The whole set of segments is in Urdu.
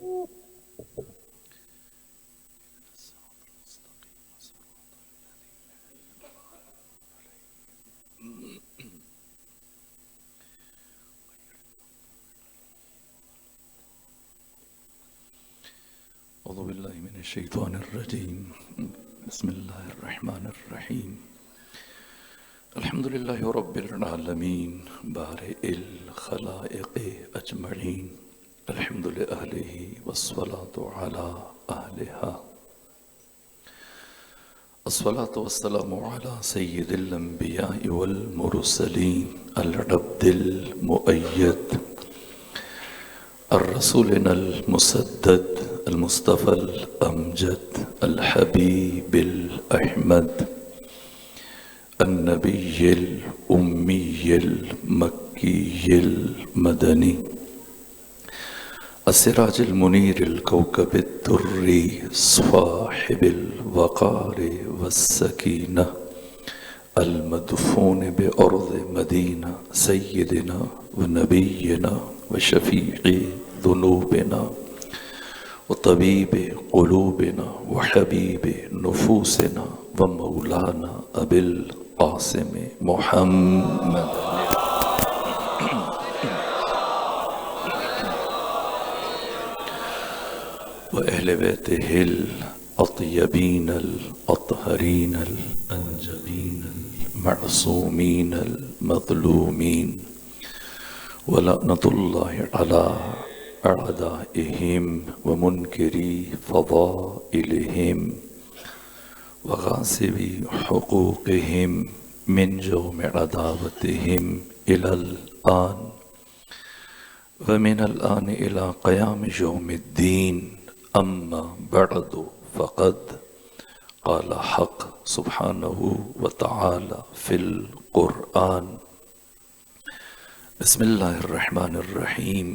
اعوذ باللہ من الشیطان الرجیم بسم اللہ الرحمن الرحیم الحمد للہ رب العالمین بارئ الخلائق اجمعین الحمد لأہلہ والصلاة علی اہلہا الصلاة والسلام علی سید الانبیاء والمرسلین العبد المؤید الرسولنا المسدد المصطفى الأمجد الحبيب الأحمد النبي الأمي المكي المدني السراج المنير الكوكب الدري صاحب الوقار والسكينة المدفون بأرض مدينة سيدنا ونبينا وشفيع ذنوبنا وطبيب قلوبنا وحبيب نفوسنا ومولانا أبي القاسم محمد وأهل بيته الأطيبين الأطهرين الأنجبين المعصومين المظلومين ولعنة الله على أعدائهم ومنكري فضائلهم وغاصبي حقوقهم من جوم عداوتهم إلى الآن ومن الآن إلى قيام يوم الدين أما بعد فقد قال حق سبحانه وتعالى في القرآن بسم الله الرحمن الرحيم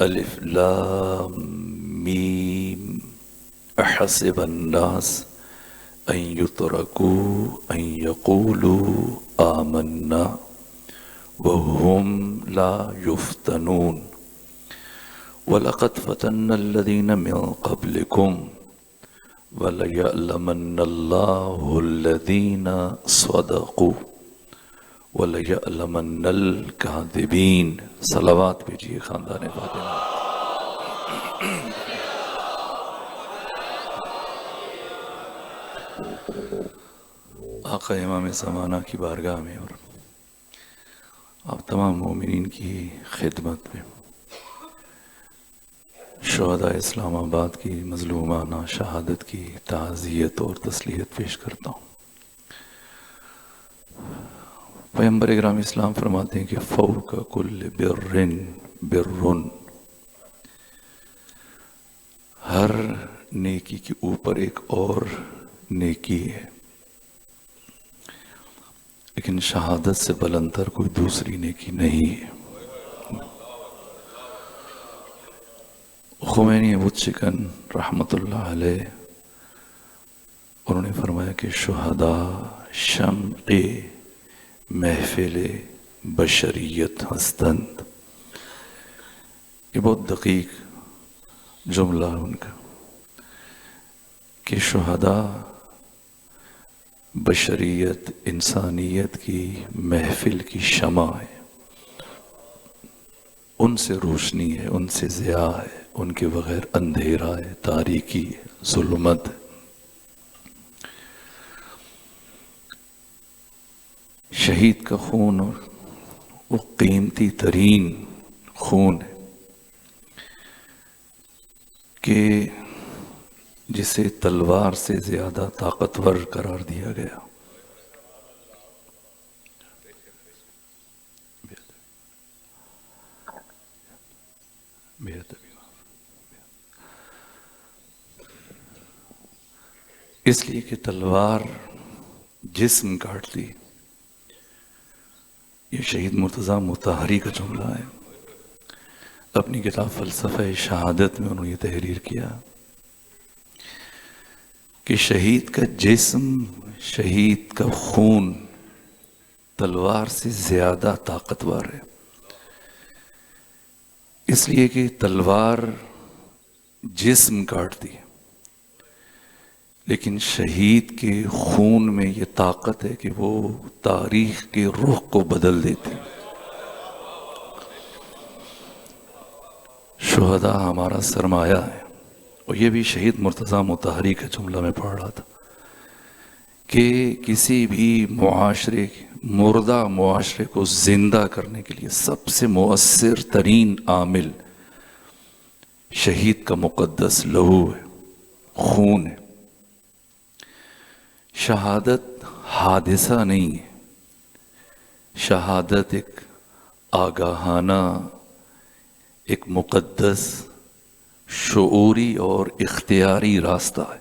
ألف لام ميم أحسب الناس أن يتركوا أن يقولوا آمنا وهم لا يفتنون ولقد فتنا الذين من قبلكم وليعلمن الله الذين صدقوا وَلَيَعْلَمَنَّ الْكَاذِبِينَ صلوات بھیجئے خاندان فاطمہ آقا امام زمانہ کی بارگاہ میں اور آپ تمام مومنین کی خدمت میں شہداء اسلام آباد کی مظلومانہ شہادت کی تعزیت اور تسلیت پیش کرتا ہوں۔ پیغمبر اکرام اسلام فرماتے ہیں کہ فوق کل برن برن، ہر نیکی کے اوپر ایک اور نیکی ہے، لیکن شہادت سے بلندر کوئی دوسری نیکی نہیں ہے۔ خمینی ابو چکن رحمت اللہ علیہ انہوں نے فرمایا کہ شہداء شمع محفل بشریت ہستند، یہ بہت دقیق جملہ ان کا کہ شہداء بشریت انسانیت کی محفل کی شمع ہے، ان سے روشنی ہے، ان سے ضیاء ہے، ان کے بغیر اندھیرا ہے، تاریکی ہے، ظلمت ہے۔ شہید کا خون اور وہ قیمتی ترین خون ہے کہ جسے تلوار سے زیادہ طاقتور قرار دیا گیا۔ اس لیے کہ تلوار جسم کاٹتی، یہ شہید مرتضیٰ مطہری کا جملہ ہے، اپنی کتاب فلسفہ شہادت میں انہوں نے یہ تحریر کیا کہ شہید کا جسم، شہید کا خون تلوار سے زیادہ طاقتور ہے، اس لیے کہ تلوار جسم کاٹتی ہے، لیکن شہید کے خون میں یہ طاقت ہے کہ وہ تاریخ کے رخ کو بدل دیتی ہے۔ شہداء ہمارا سرمایہ ہے، اور یہ بھی شہید مرتضیٰ مطہری کا جملہ میں پڑھ رہا تھا کہ کسی بھی معاشرے، مردہ معاشرے کو زندہ کرنے کے لیے سب سے مؤثر ترین عامل شہید کا مقدس لہو ہے، خون ہے۔ شہادت حادثہ نہیں ہے، شہادت ایک آگاہانہ، ایک مقدس، شعوری اور اختیاری راستہ ہے۔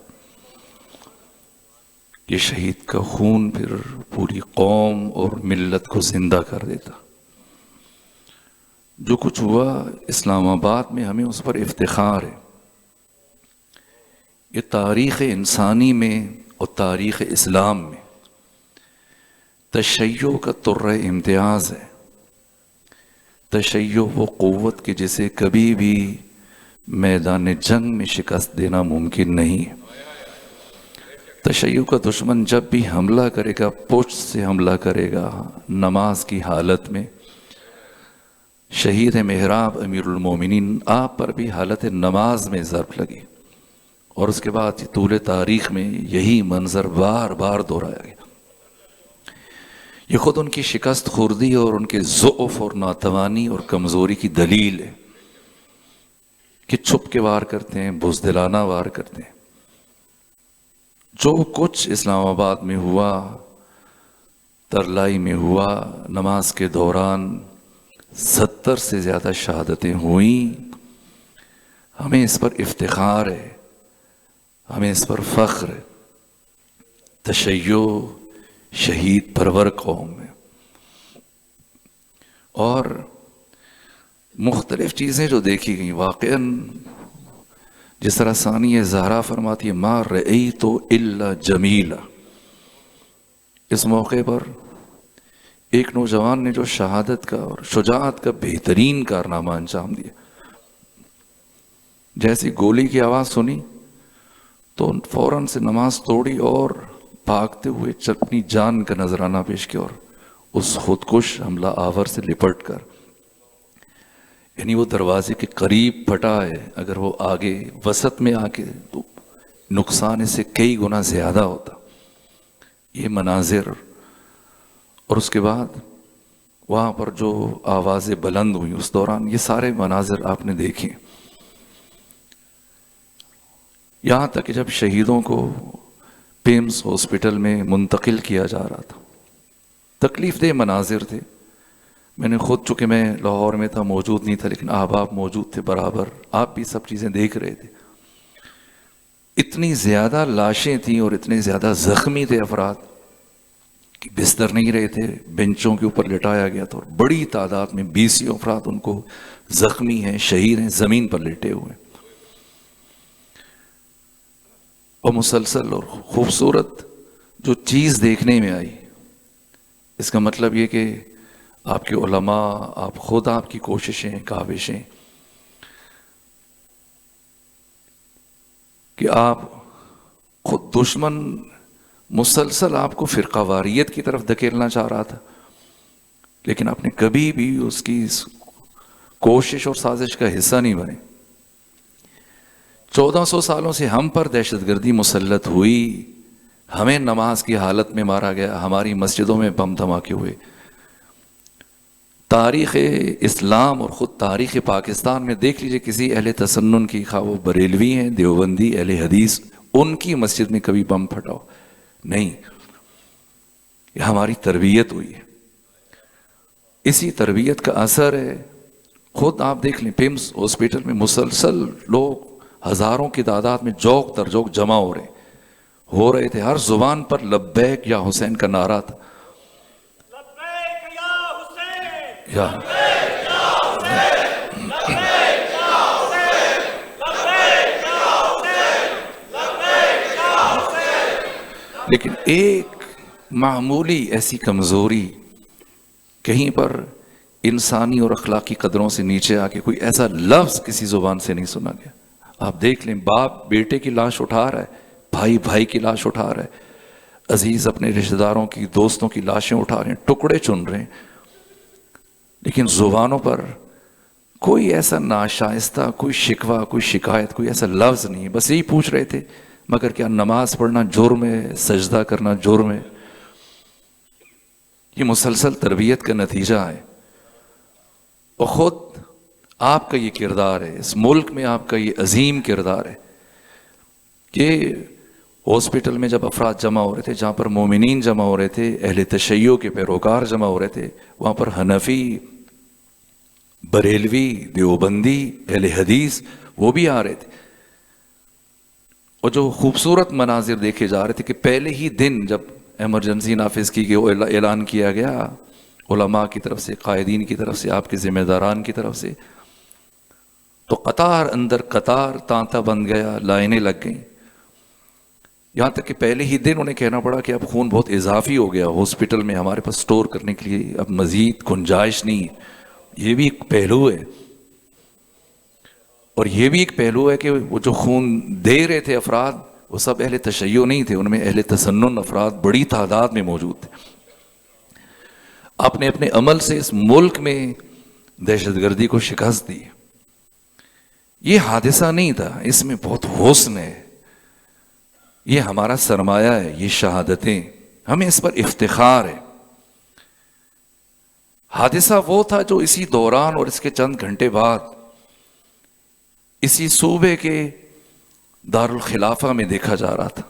یہ شہید کا خون پھر پوری قوم اور ملت کو زندہ کر دیتا۔ جو کچھ ہوا اسلام آباد میں، ہمیں اس پر افتخار ہے۔ یہ تاریخ انسانی میں اور تاریخ اسلام میں تشیع کا طرۂ امتیاز ہے۔ تشیع وہ قوت کہ جسے کبھی بھی میدان جنگ میں شکست دینا ممکن نہیں ہے۔ تشیع کا دشمن جب بھی حملہ کرے گا، پشت سے حملہ کرے گا، نماز کی حالت میں۔ شہید محراب امیر المومنین آپ پر بھی حالت نماز میں ضرب لگی، اور اس کے بعد طول تاریخ میں یہی منظر بار بار دہرایا گیا۔ یہ خود ان کی شکست خوردی اور ان کے ضعف اور ناتوانی اور کمزوری کی دلیل ہے کہ چھپ کے وار کرتے ہیں، بزدلانہ وار کرتے ہیں۔ جو کچھ اسلام آباد میں ہوا، ترلائی میں ہوا، نماز کے دوران 70 سے زیادہ شہادتیں ہوئیں۔ ہمیں اس پر افتخار ہے، ہمیں اس پر فخر ہے۔ تشیع شہید پرور قوم ہے، اور مختلف چیزیں جو دیکھی گئیں واقعاً، جس طرح ثانیہ زہرا فرماتی ہے ما رأیت الا جمیلا۔ اس موقع پر ایک نوجوان نے جو شہادت کا اور شجاعت کا بہترین کارنامہ انجام دیا، جیسی گولی کی آواز سنی تو فوراً سے نماز توڑی اور بھاگتے ہوئے اپنی جان کا نذرانہ پیش کیا، اور اس خودکش حملہ آور سے لپٹ کر، یعنی وہ دروازے کے قریب پھٹا ہے، اگر وہ آگے وسط میں آ کے تو نقصان اس سے کئی گنا زیادہ ہوتا۔ یہ مناظر، اور اس کے بعد وہاں پر جو آوازیں بلند ہوئی اس دوران، یہ سارے مناظر آپ نے دیکھے۔ یہاں تک کہ جب شہیدوں کو پیمز ہاسپٹل میں منتقل کیا جا رہا تھا، تکلیف دہ مناظر تھے۔ میں نے خود، چونکہ میں لاہور میں تھا، موجود نہیں تھا، لیکن احباب موجود تھے برابر، آپ بھی سب چیزیں دیکھ رہے تھے۔ اتنی زیادہ لاشیں تھیں اور اتنے زیادہ زخمی تھے افراد کہ بستر نہیں رہے تھے، بینچوں کے اوپر لٹایا گیا تھا، اور بڑی تعداد میں 20 افراد ان کو زخمی ہیں، شہید ہیں، زمین پر لیٹے ہوئے ہیں۔ اور مسلسل اور خوبصورت جو چیز دیکھنے میں آئی، اس کا مطلب یہ کہ آپ کے علماء، آپ خود، آپ کی کوششیں، کاوشیں کہ آپ خود، دشمن مسلسل آپ کو فرقہ واریت کی طرف دھکیلنا چاہ رہا تھا، لیکن آپ نے کبھی بھی اس کی کوشش اور سازش کا حصہ نہیں بنے۔ 1400 سالوں سے ہم پر دہشت گردی مسلط ہوئی، ہمیں نماز کی حالت میں مارا گیا، ہماری مسجدوں میں بم دھماکے ہوئے۔ تاریخ اسلام اور خود تاریخ پاکستان میں دیکھ لیجئے، کسی اہل تسنن کی، خواہ وہ بریلوی ہیں، دیوبندی، اہل حدیث، ان کی مسجد میں کبھی بم پھٹا ہو نہیں۔ یہ ہماری تربیت ہوئی ہے، اسی تربیت کا اثر ہے۔ خود آپ دیکھ لیں، پیمز ہاسپٹل میں مسلسل لوگ ہزاروں کی تعداد میں جوک در جوک جمع ہو رہے تھے، ہر زبان پر لبیک یا حسین کا نعرہ تھا۔ لبیک یا حسین، یا لیکن ایک معمولی ایسی کمزوری، کہیں پر انسانی اور اخلاقی قدروں سے نیچے آ کے کوئی ایسا لفظ کسی زبان سے نہیں سنا گیا۔ آپ دیکھ لیں، باپ بیٹے کی لاش اٹھا رہا ہے، بھائی بھائی کی لاش اٹھا رہا ہے، عزیز اپنے رشتہ داروں کی، دوستوں کی لاشیں اٹھا رہے ہیں، ٹکڑے چن رہے ہیں، لیکن زبانوں پر کوئی ایسا ناشائستہ، کوئی شکوہ، کوئی شکایت، کوئی ایسا لفظ نہیں ہے. بس یہی پوچھ رہے تھے مگر کیا نماز پڑھنا جرم ہے؟ سجدہ کرنا جرم ہے؟ یہ مسلسل تربیت کا نتیجہ ہے. اور خود آپ کا یہ کردار ہے، اس ملک میں آپ کا یہ عظیم کردار ہے کہ ہاسپٹل میں جب افراد جمع ہو رہے تھے، جہاں پر مومنین جمع ہو رہے تھے، اہل تشیع کے پیروکار جمع ہو رہے تھے، وہاں پر حنفی، بریلوی، دیوبندی، اہل حدیث وہ بھی آ رہے تھے. اور جو خوبصورت مناظر دیکھے جا رہے تھے کہ پہلے ہی دن جب ایمرجنسی نافذ کی گئی، اعلان کیا گیا علماء کی طرف سے، قائدین کی طرف سے، آپ کے ذمہ داران کی طرف سے، تو قطار اندر قطار تانتا بن گیا، لائنیں لگ گئیں. یہاں تک کہ پہلے ہی دن انہیں کہنا پڑا کہ اب خون بہت اضافی ہو گیا ہاسپٹل میں، ہمارے پاس سٹور کرنے کے لیے اب مزید گنجائش نہیں ہے. یہ بھی ایک پہلو ہے. اور یہ بھی ایک پہلو ہے کہ وہ جو خون دے رہے تھے افراد، وہ سب اہل تشیع نہیں تھے، ان میں اہل تسنن افراد بڑی تعداد میں موجود تھے. آپ نے اپنے عمل سے اس ملک میں دہشت گردی کو شکست دی. یہ حادثہ نہیں تھا، اس میں بہت حسن ہے. یہ ہمارا سرمایہ ہے، یہ شہادتیں، ہمیں اس پر افتخار ہے. حادثہ وہ تھا جو اسی دوران اور اس کے چند گھنٹے بعد اسی صوبے کے دارالخلافہ میں دیکھا جا رہا تھا،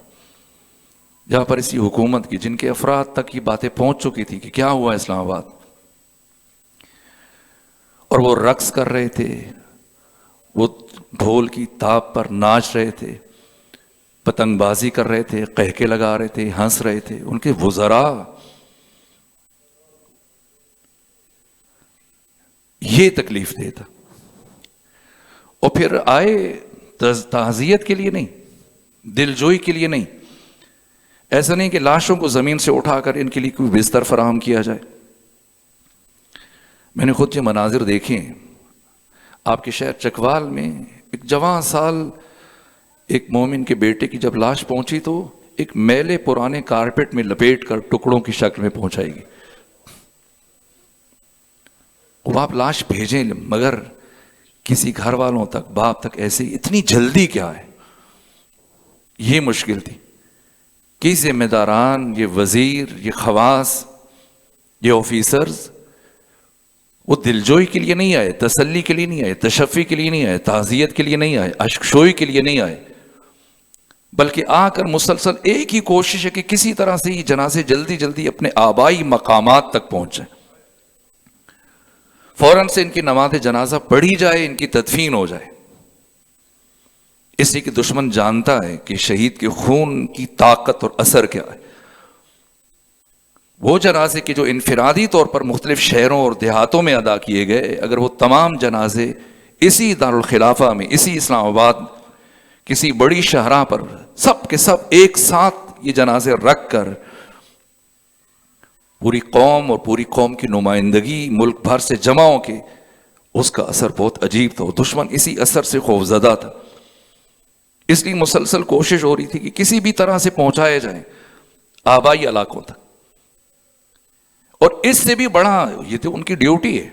جہاں پر اسی حکومت کی، جن کے افراد تک یہ باتیں پہنچ چکی تھی کہ کیا ہوا اسلام آباد، اور وہ رقص کر رہے تھے، وہ ڈھول کی تاب پر ناچ رہے تھے، پتنگ بازی کر رہے تھے، قہقے لگا رہے تھے، ہنس رہے تھے. ان کے وزراء، یہ تکلیف دہ تھا. اور پھر آئے تعزیت کے لیے نہیں، دل جوئی کے لیے نہیں. ایسا نہیں کہ لاشوں کو زمین سے اٹھا کر ان کے لیے کوئی بستر فراہم کیا جائے. میں نے خود یہ مناظر دیکھے ہیں. آپ کے شہر چکوال میں ایک جوان سال ایک مومن کے بیٹے کی جب لاش پہنچی تو ایک میلے پرانے کارپیٹ میں لپیٹ کر ٹکڑوں کی شکل میں پہنچائی گئی. وہ آپ لاش بھیجیں مگر کسی گھر والوں تک، باپ تک ایسے اتنی جلدی کیا ہے؟ یہ مشکل تھی کہ ذمہ داران، یہ وزیر، یہ خواص، یہ آفیسرز، وہ دلجوئی کے لیے نہیں آئے، تسلی کے لیے نہیں آئے، تشفی کے لیے نہیں آئے، تعزیت کے لیے نہیں آئے، اشکشوئی کے لیے نہیں آئے، بلکہ آ کر مسلسل ایک ہی کوشش ہے کہ کسی طرح سے یہ جنازے جلدی جلدی اپنے آبائی مقامات تک پہنچیں، فوراً سے ان کی نماز جنازہ پڑھی جائے، ان کی تدفین ہو جائے. اس لیے کہ دشمن جانتا ہے کہ شہید کے خون کی طاقت اور اثر کیا ہے. وہ جنازے کے جو انفرادی طور پر مختلف شہروں اور دیہاتوں میں ادا کیے گئے، اگر وہ تمام جنازے اسی دارالخلافہ میں، اسی اسلام آباد کسی بڑی شاہراہ پر سب کے سب ایک ساتھ یہ جنازے رکھ کر پوری قوم اور پوری قوم کی نمائندگی ملک بھر سے جمع ہو کے، اس کا اثر بہت عجیب تھا. دشمن اسی اثر سے خوفزدہ تھا، اس لیے مسلسل کوشش ہو رہی تھی کہ کسی بھی طرح سے پہنچائے جائیں آبائی علاقوں تک. اور اس سے بھی بڑا، یہ تو ان کی ڈیوٹی ہے،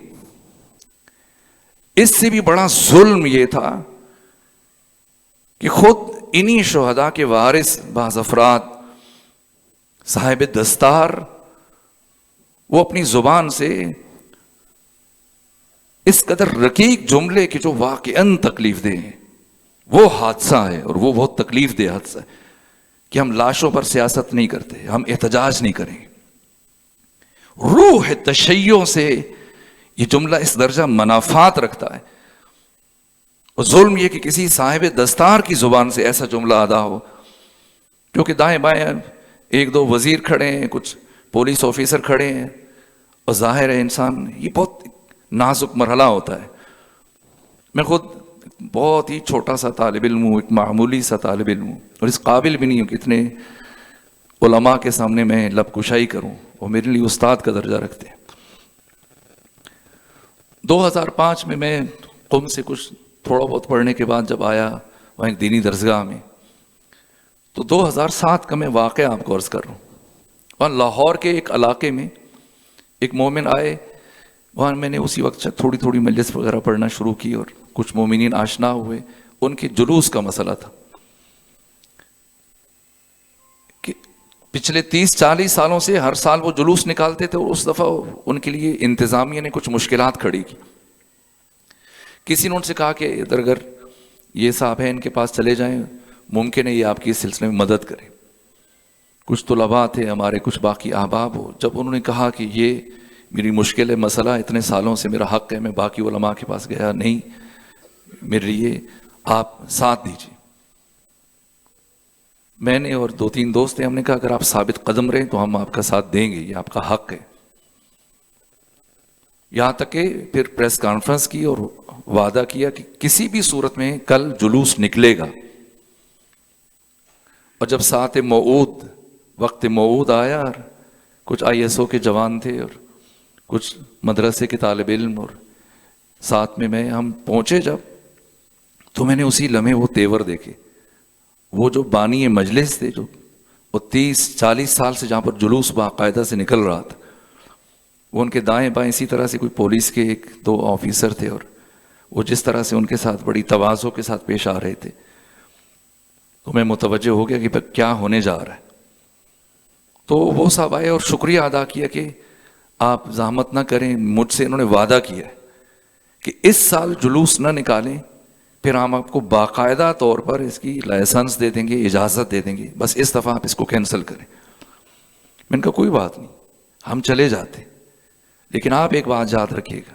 اس سے بھی بڑا ظلم یہ تھا کہ خود انہی شہداء کے وارث بعض افراد صاحب دستار، وہ اپنی زبان سے اس قدر رقیق جملے کے جو واقعاً تکلیف دہ ہیں، وہ حادثہ ہے اور وہ بہت تکلیف دہ حادثہ ہے کہ ہم لاشوں پر سیاست نہیں کرتے، ہم احتجاج نہیں کریں. روح تشیع سے یہ جملہ اس درجہ منافات رکھتا ہے. اور ظلم یہ کہ کسی صاحب دستار کی زبان سے ایسا جملہ ادا ہو، کیونکہ دائیں بائیں ایک دو وزیر کھڑے ہیں، کچھ پولیس آفیسر کھڑے ہیں، اور ظاہر ہے انسان، یہ بہت نازک مرحلہ ہوتا ہے. میں خود بہت ہی چھوٹا سا طالب علم ہوں، ایک معمولی سا طالب علم ہوں، اور اس قابل بھی نہیں ہوں کہ اتنے علماء کے سامنے میں لب کشائی کروں، اور میرے لیے استاد کا درجہ رکھتے ہیں. 2005 میں قم سے کچھ تھوڑا بہت پڑھنے کے بعد جب آیا، وہاں ایک دینی درسگاہ میں. تو 2007 کا میں واقعہ آپ کو عرض کر رہا ہوں. وہاں لاہور کے ایک علاقے میں ایک مومن آئے. وہاں میں نے اسی وقت تھوڑی تھوڑی مجلس وغیرہ پڑھنا شروع کی اور کچھ مومنین آشنا ہوئے. ان کے جلوس کا مسئلہ تھا کہ پچھلے 30-40 سالوں سے ہر سال وہ جلوس نکالتے تھے اور اس دفعہ ان کے لیے انتظامیہ نے کچھ مشکلات کھڑی کی. کسی نے ان سے کہا کہ ادھر اگر یہ صاحب ہیں ان کے پاس چلے جائیں, ممکن ہے یہ آپ کی اس سلسلے میں مدد کریں. کچھ طلباء تھے ہمارے, کچھ باقی احباب ہو. جب انہوں نے کہا کہ یہ میری مشکل ہے, مسئلہ اتنے سالوں سے میرا حق ہے, میں باقی علماء کے پاس گیا نہیں, میرے لیے آپ ساتھ دیجیے. میں نے اور 2-3 دوست ہیں, ہم نے کہا اگر آپ ثابت قدم رہیں تو ہم آپ کا ساتھ دیں گے, یہ آپ کا حق ہے. یہاں تک کہ پھر پریس کانفرنس کی اور وعدہ کیا کہ کسی بھی صورت میں کل جلوس نکلے گا. اور جب ساعت موعود, وقت موعود آیا, اور کچھ ISO کے جوان تھے اور کچھ مدرسے کے طالب علم اور ساتھ میں ہم پہنچے جب, تو میں نے اسی لمحے وہ تیور دیکھے. وہ جو بانی مجلس تھے, جو وہ 30-40 سال سے جہاں پر جلوس باقاعدہ سے نکل رہا تھا, وہ ان کے دائیں بائیں اسی طرح سے کوئی پولیس کے 1-2 آفیسر تھے اور وہ جس طرح سے ان کے ساتھ بڑی تواضع کے ساتھ پیش آ رہے تھے, تو میں متوجہ ہو گیا کہ کیا ہونے جا رہا ہے. تو وہ صاحب آئے اور شکریہ ادا کیا کہ آپ زحمت نہ کریں, مجھ سے انہوں نے وعدہ کیا ہے کہ اس سال جلوس نہ نکالیں, پھر ہم آپ کو باقاعدہ طور پر اس کی لائسنس دے دیں گے, اجازت دے دیں گے, بس اس دفعہ آپ اس کو کینسل کریں. میں نے کہا کوئی بات نہیں, ہم چلے جاتے, لیکن آپ ایک بات یاد رکھیے گا,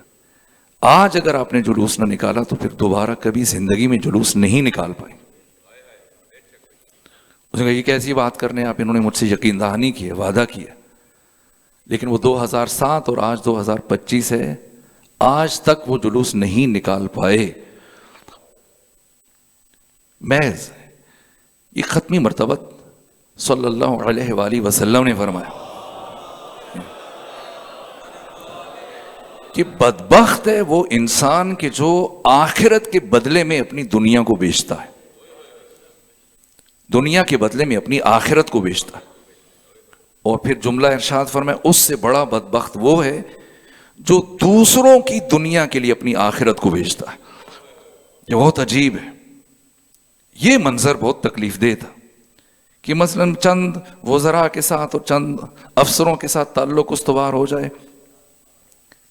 آج اگر آپ نے جلوس نہ نکالا تو پھر دوبارہ کبھی زندگی میں جلوس نہیں نکال پائیں. اس نے کہا یہ کیسی بات کرنے آپ, انہوں نے مجھ سے یقین دہانی کی ہے, وعدہ کیا. لیکن وہ 2007 اور آج 2025 ہے, آج تک وہ جلوس نہیں نکال پائے. محض یہ ختمی مرتبہ صلی اللہ علیہ وآلہ وسلم نے فرمایا کہ بدبخت ہے وہ انسان کہ جو آخرت کے بدلے میں اپنی دنیا کو بیچتا ہے, دنیا کے بدلے میں اپنی آخرت کو بیچتا ہے. اور پھر جملہ ارشاد فرمایا اس سے بڑا بدبخت وہ ہے جو دوسروں کی دنیا کے لیے اپنی آخرت کو بیچتا ہے. یہ بہت عجیب ہے. یہ منظر بہت تکلیف دہ تھا کہ مثلاً چند وزراء کے ساتھ اور چند افسروں کے ساتھ تعلق استوار ہو جائے,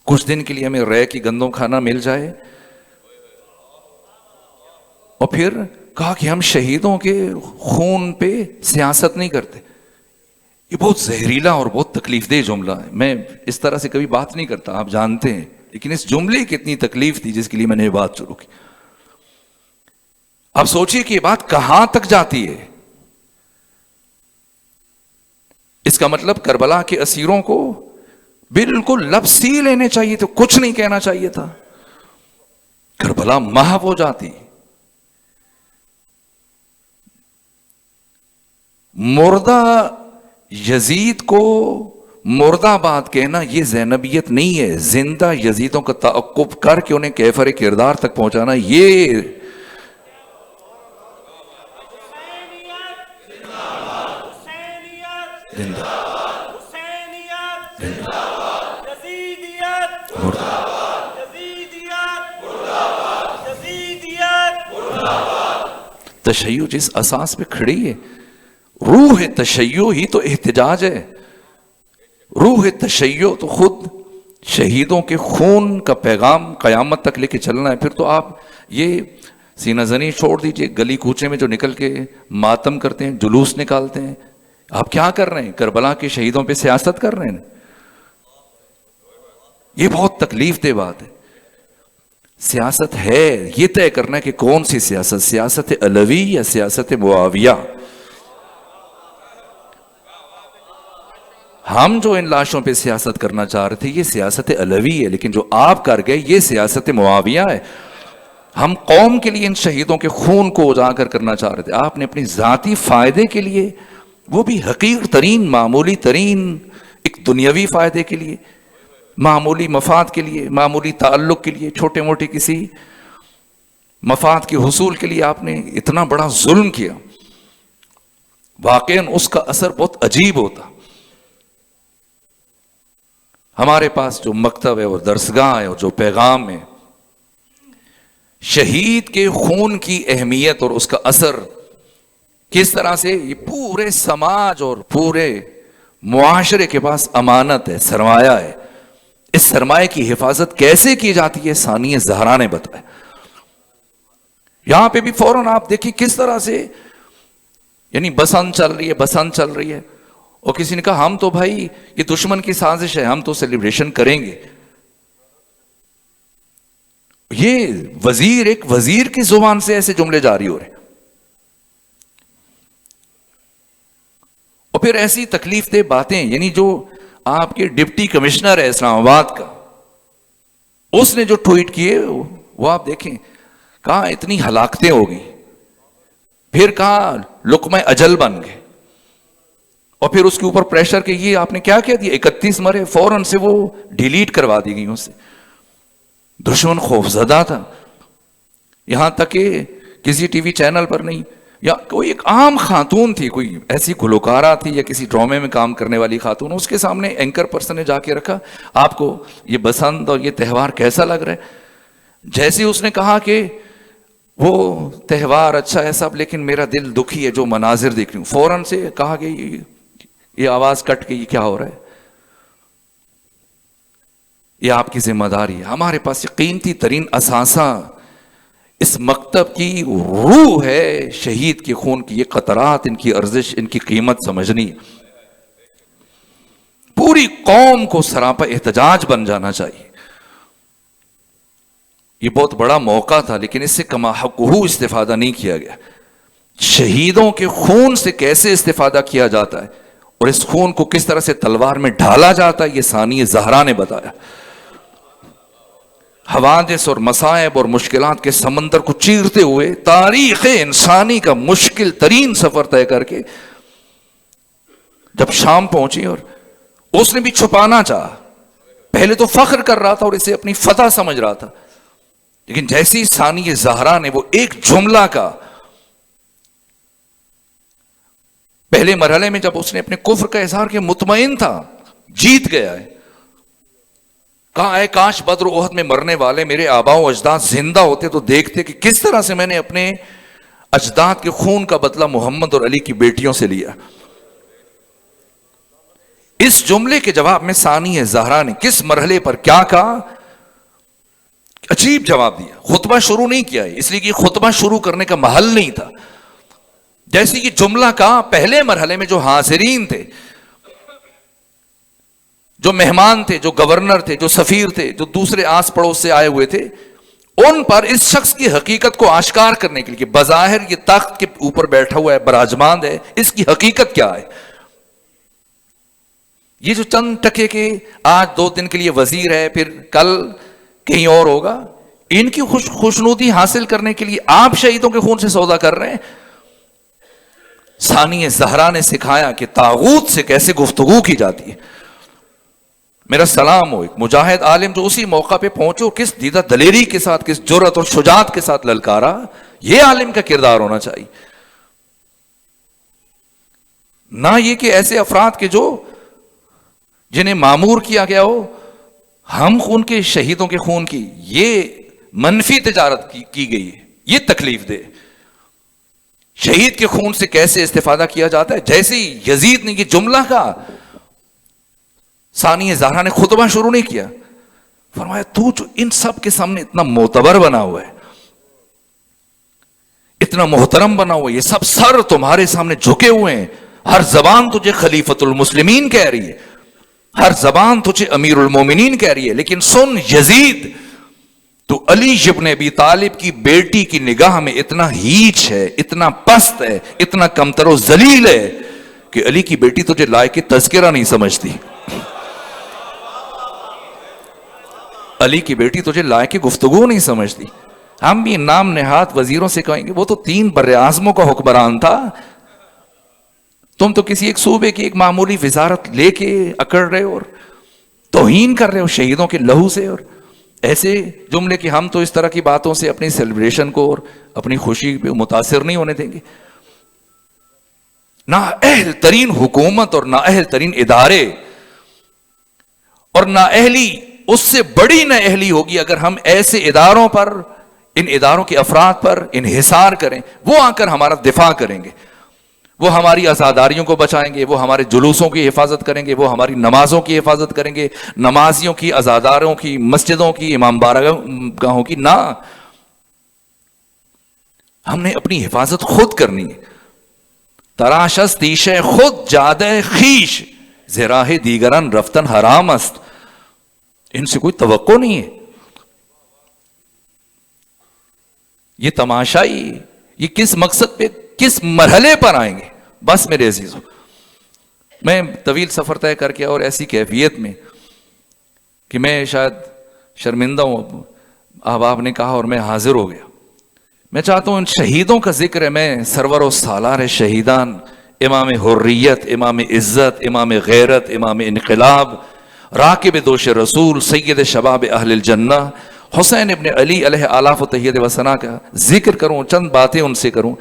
کچھ دن کے لیے ہمیں رے کی گندم کھانا مل جائے, اور پھر کہا کہ ہم شہیدوں کے خون پہ سیاست نہیں کرتے. یہ بہت زہریلا اور بہت تکلیف دہ جملہ ہے. میں اس طرح سے کبھی بات نہیں کرتا, آپ جانتے ہیں, لیکن اس جملے کی اتنی تکلیف تھی جس کے لیے میں نے یہ بات شروع کی. اب سوچئے کہ یہ بات کہاں تک جاتی ہے. اس کا مطلب کربلا کے اسیروں کو بالکل لفظی لینے چاہیے تھے, کچھ نہیں کہنا چاہیے تھا, کربلا محو ہو جاتی. مردہ یزید کو مردہ بات کہنا یہ زینبیت نہیں ہے. زندہ یزیدوں کا تعقب کر کے انہیں کیفر کردار تک پہنچانا یہ تشیع جس اساس پہ کھڑی ہے, روح تشیع ہی تو احتجاج ہے. روح تشیع تو خود شہیدوں کے خون کا پیغام قیامت تک لے کے چلنا ہے. پھر تو آپ یہ سینہ زنی چھوڑ دیجئے, گلی کوچے میں جو نکل کے ماتم کرتے ہیں, جلوس نکالتے ہیں, آپ کیا کر رہے ہیں؟ کربلا کے شہیدوں پہ سیاست کر رہے ہیں. یہ بہت تکلیف دہ بات ہے. سیاست ہے یہ طے کرنا ہے کہ کون سی سیاست, سیاست علوی یا سیاست معاویہ. ہم جو ان لاشوں پہ سیاست کرنا چاہ رہے تھے یہ سیاست علوی ہے, لیکن جو آپ کر گئے یہ سیاست معاویہ ہے. ہم قوم کے لیے ان شہیدوں کے خون کو اجاگر کرنا چاہ رہے تھے, آپ نے اپنی ذاتی فائدے کے لیے, وہ بھی حقیر ترین معمولی ترین ایک دنیاوی فائدے کے لیے, معمولی مفاد کے لیے, معمولی تعلق کے لیے, چھوٹے موٹے کسی مفاد کے حصول کے لیے آپ نے اتنا بڑا ظلم کیا، واقعاً اس کا اثر بہت عجیب ہوتا۔ ہمارے پاس جو مکتب ہے اور درسگاہ ہے اور جو پیغام ہے، شہید کے خون کی اہمیت اور اس کا اثر کس طرح سے یہ پورے سماج اور پورے معاشرے کے پاس امانت ہے، سرمایہ ہے، اس سرمایہ کی حفاظت کیسے کی جاتی ہے ثانیہ زہرا نے بتایا۔ یہاں پہ بھی فوراً آپ دیکھیں کس طرح سے، یعنی بسنت چل رہی ہے، بسنت چل رہی ہے، اور کسی نے کہا ہم تو بھائی یہ دشمن کی سازش ہے، ہم تو سیلیبریشن کریں گے۔ یہ وزیر، ایک وزیر کی زبان سے ایسے جملے جاری ہو رہے ہیں، اور پھر ایسی تکلیف دہ باتیں، یعنی جو آپ کے ڈپٹی کمشنر ہے اسلام آباد کا، اس نے جو ٹویٹ کیے وہ آپ دیکھیں، کہاں اتنی ہلاکتیں ہو گئی، پھر کہاں لقمہ اجل بن گئے، اور پھر اس کے اوپر پریشر کہ یہ آپ نے کیا کہہ دیا، 31 مرے، فوراً سے وہ ڈیلیٹ کروا دی گئی اس سے۔ دشمن خوفزدہ تھا، یہاں تک کہ کسی ٹی وی چینل پر نہیں، یا کوئی ایک عام خاتون تھی، کوئی ایسی گلوکارہ تھی یا کسی ڈرامے میں کام کرنے والی خاتون، اس کے سامنے اینکر پرسن نے جا کے رکھا، آپ کو یہ بسنت اور یہ تہوار کیسا لگ رہا ہے؟ جیسے اس نے کہا کہ وہ تہوار اچھا ہے سب، لیکن میرا دل دکھی ہے جو مناظر دیکھ رہی ہوں، فوراً سے کہا کہ یہ آواز کٹ کے یہ کیا ہو رہا ہے، یہ آپ کی ذمہ داری ہے۔ ہمارے پاس یہ قیمتی ترین اثاثہ، اس مکتب کی روح ہے، شہید کے خون کی یہ قطرات، ان کی ارزش، ان کی قیمت سمجھنی، پوری قوم کو سراپا احتجاج بن جانا چاہیے۔ یہ بہت بڑا موقع تھا، لیکن اس سے کما حقہ استفادہ نہیں کیا گیا۔ شہیدوں کے خون سے کیسے استفادہ کیا جاتا ہے اور اس خون کو کس طرح سے تلوار میں ڈھالا جاتا ہے، یہ ثانیہ زہرا نے بتایا۔ حوادث اور مصائب اور مشکلات کے سمندر کو چیرتے ہوئے تاریخ انسانی کا مشکل ترین سفر طے کر کے جب شام پہنچی، اور اس نے بھی چھپانا چاہا، پہلے تو فخر کر رہا تھا اور اسے اپنی فتح سمجھ رہا تھا، لیکن جیسی ثانیہ زہرا نے وہ ایک جملہ کا، پہلے مرحلے میں جب اس نے اپنے کفر کا اظہار کیا، مطمئن تھا جیت گیا ہے، کہا اے کاش بدر و احد میں مرنے والے میرے آباء و اجداد زندہ ہوتے تو دیکھتے کہ کس طرح سے میں نے اپنے اجداد کے خون کا بدلہ محمد اور علی کی بیٹیوں سے لیا۔ اس جملے کے جواب میں ثانیہ زہرا نے کس مرحلے پر کیا کہا، عجیب جواب دیا۔ خطبہ شروع نہیں کیا ہے، اس لیے کہ یہ خطبہ شروع کرنے کا محل نہیں تھا۔ جیسے یہ جملہ کہا، پہلے مرحلے میں جو حاضرین تھے، جو مہمان تھے، جو گورنر تھے، جو سفیر تھے، جو دوسرے آس پڑوس سے آئے ہوئے تھے، ان پر اس شخص کی حقیقت کو آشکار کرنے کے لیے کہ بظاہر یہ تخت کے اوپر بیٹھا ہوا ہے، براجمان ہے، اس کی حقیقت کیا ہے۔ یہ جو چند ٹکے کے آج 2 دن کے لیے وزیر ہے، پھر کل کہیں اور ہوگا، ان کی خوشنودی حاصل کرنے کے لیے آپ شہیدوں کے خون سے سودا کر رہے ہیں۔ ثانیہ زہرا نے سکھایا کہ طاغوت سے کیسے گفتگو کی جاتی ہے۔ میرا سلام ہو ایک مجاہد عالم جو اسی موقع پہ پہنچو، کس دیدہ دلیری کے ساتھ، کس جرأت اور شجاعت کے ساتھ للکارا، یہ عالم کا کردار ہونا چاہیے، نہ یہ کہ ایسے افراد کے جو جنہیں معمور کیا گیا ہو ہم خون کے، شہیدوں کے خون کی، یہ منفی تجارت کی گئی ہے، یہ تکلیف دے۔ شہید کے خون سے کیسے استفادہ کیا جاتا ہے، جیسے ہی یزید نے یہ جملہ کہا، ثانیہ زہرا نے خطبہ شروع نہیں کیا، فرمایا تو جو ان سب کے سامنے اتنا معتبر بنا ہوا ہے، اتنا محترم بنا ہوا ہے، یہ سب سر تمہارے سامنے جھکے ہوئے ہیں، ہر زبان تجھے خلیفۃ المسلمین کہہ رہی ہے، ہر زبان تجھے امیر المومنین کہہ رہی ہے، لیکن سن یزید، تو علی ابن ابی طالب کی بیٹی کی نگاہ میں اتنا ہیچ ہے، اتنا پست ہے، اتنا کمتر و ذلیل ہے کہ علی کی بیٹی تجھے لائق تذکرہ نہیں سمجھتی، علی کی بیٹی تجھے لائق گفتگو نہیں سمجھتی۔ ہم بھی نام نہاد وزیروں سے کہیں گے وہ تو 3 براعظموں کا حکمران تھا، تم تو کسی ایک صوبے کی ایک معمولی وزارت لے کے اکڑ رہے ہو اور توہین کر رہے ہو شہیدوں کے لہو سے، اور ایسے جملے کہ ہم تو اس طرح کی باتوں سے اپنی سیلیبریشن کو اور اپنی خوشی پہ متاثر نہیں ہونے دیں گے. نااہل ترین حکومت اور نااہل ترین ادارے اور نااہلی اس سے بڑی نااہلی ہوگی اگر ہم ایسے اداروں پر، ان اداروں کے افراد پر انحصار کریں. وہ آ کر ہمارا دفاع کریں گے، وہ ہماری عزاداریوں کو بچائیں گے، وہ ہمارے جلوسوں کی حفاظت کریں گے، وہ ہماری نمازوں کی حفاظت کریں گے، نمازیوں کی، عزاداروں کی، مسجدوں کی، امام بارگاہوں کی. نہ، ہم نے اپنی حفاظت خود کرنی ہے. تراشست تیشے خود جادہ خیش زراہ دیگران رفتن حرام است. ان سے کوئی توقع نہیں ہے. یہ تماشائی یہ کس مقصد پہ، کس مرحلے پر آئیں گے؟ بس میرے عزیزوں، میں طویل سفر طے کر کے اور ایسی کیفیت میں کہ میں شاید شرمندہ ہوں، احباب نے کہا اور میں حاضر ہو گیا. میں چاہتا ہوں ان شہیدوں کا ذکر ہے. میں سرور و سالار شہیدان، امام حریت، امام عزت، امام غیرت، امام انقلاب، راکب دوش رسول، سید شباب اہل الجنہ حسین ابن علی علیہ آلاف و تحیید و ثنا کا ذکر کروں، چند باتیں ان سے کروں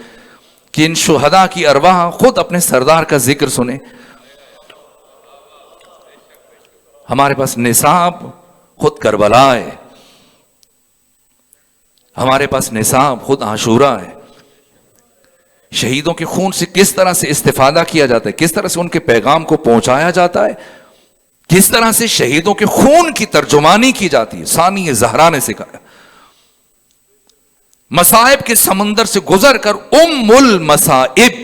کہ ان شہداء کی ارواح خود اپنے سردار کا ذکر سنیں. ہمارے پاس نصاب خود کربلا ہے، ہمارے پاس نصاب خود عاشورہ ہے. شہیدوں کے خون سے کس طرح سے استفادہ کیا جاتا ہے، کس طرح سے ان کے پیغام کو پہنچایا جاتا ہے، کس طرح سے شہیدوں کے خون کی ترجمانی کی جاتی ہے. ثانی زہرا نے سکھایا. مصائب کے سمندر سے گزر کر ام المصائب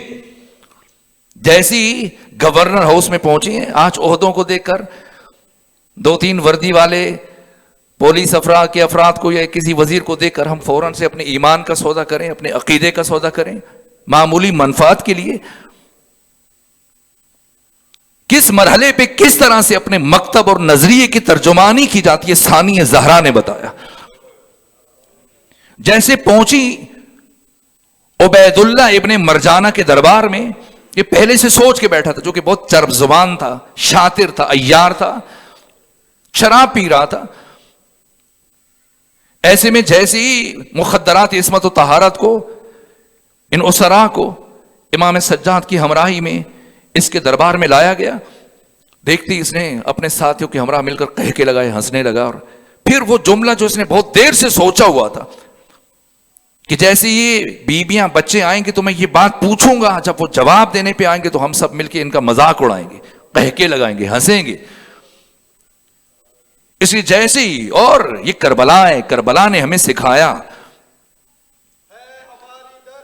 جیسی گورنر ہاؤس میں پہنچی ہیں. آج عہدوں کو دیکھ کر 2-3 وردی والے پولیس افراد کے افراد کو یا کسی وزیر کو دیکھ کر ہم فوراً سے اپنے ایمان کا سودا کریں، اپنے عقیدے کا سودا کریں معمولی منفعت کے لیے. کس مرحلے پہ کس طرح سے اپنے مکتب اور نظریے کی ترجمانی کی جاتی ہے ثانی زہرا نے بتایا. جیسے پہنچی عبید اللہ ابن مرجانہ کے دربار میں، یہ پہلے سے سوچ کے بیٹھا تھا، جو کہ بہت چرب زبان تھا، شاطر تھا، عیار تھا، شراب پی رہا تھا. ایسے میں جیسے ہی مخدرات عصمت و طہارت کو، ان اسرا کو امام سجاد کی ہمراہی میں اس کے دربار میں لایا گیا، دیکھتی اس نے اپنے ساتھیوں کے ہمراہ مل کر کہکے لگائے، ہنسنے لگا. اور پھر وہ جملہ جو اس نے بہت دیر سے سوچا ہوا تھا کہ جیسے یہ بیویاں بچے آئیں گے تو میں یہ بات پوچھوں گا، جب وہ جواب دینے پہ آئیں گے تو ہم سب مل کے ان کا مذاق اڑائیں گے، کہکے لگائیں گے، ہنسیں گے. اس لیے جیسے ہی، اور یہ کربلا ہے، کربلا نے ہمیں سکھایا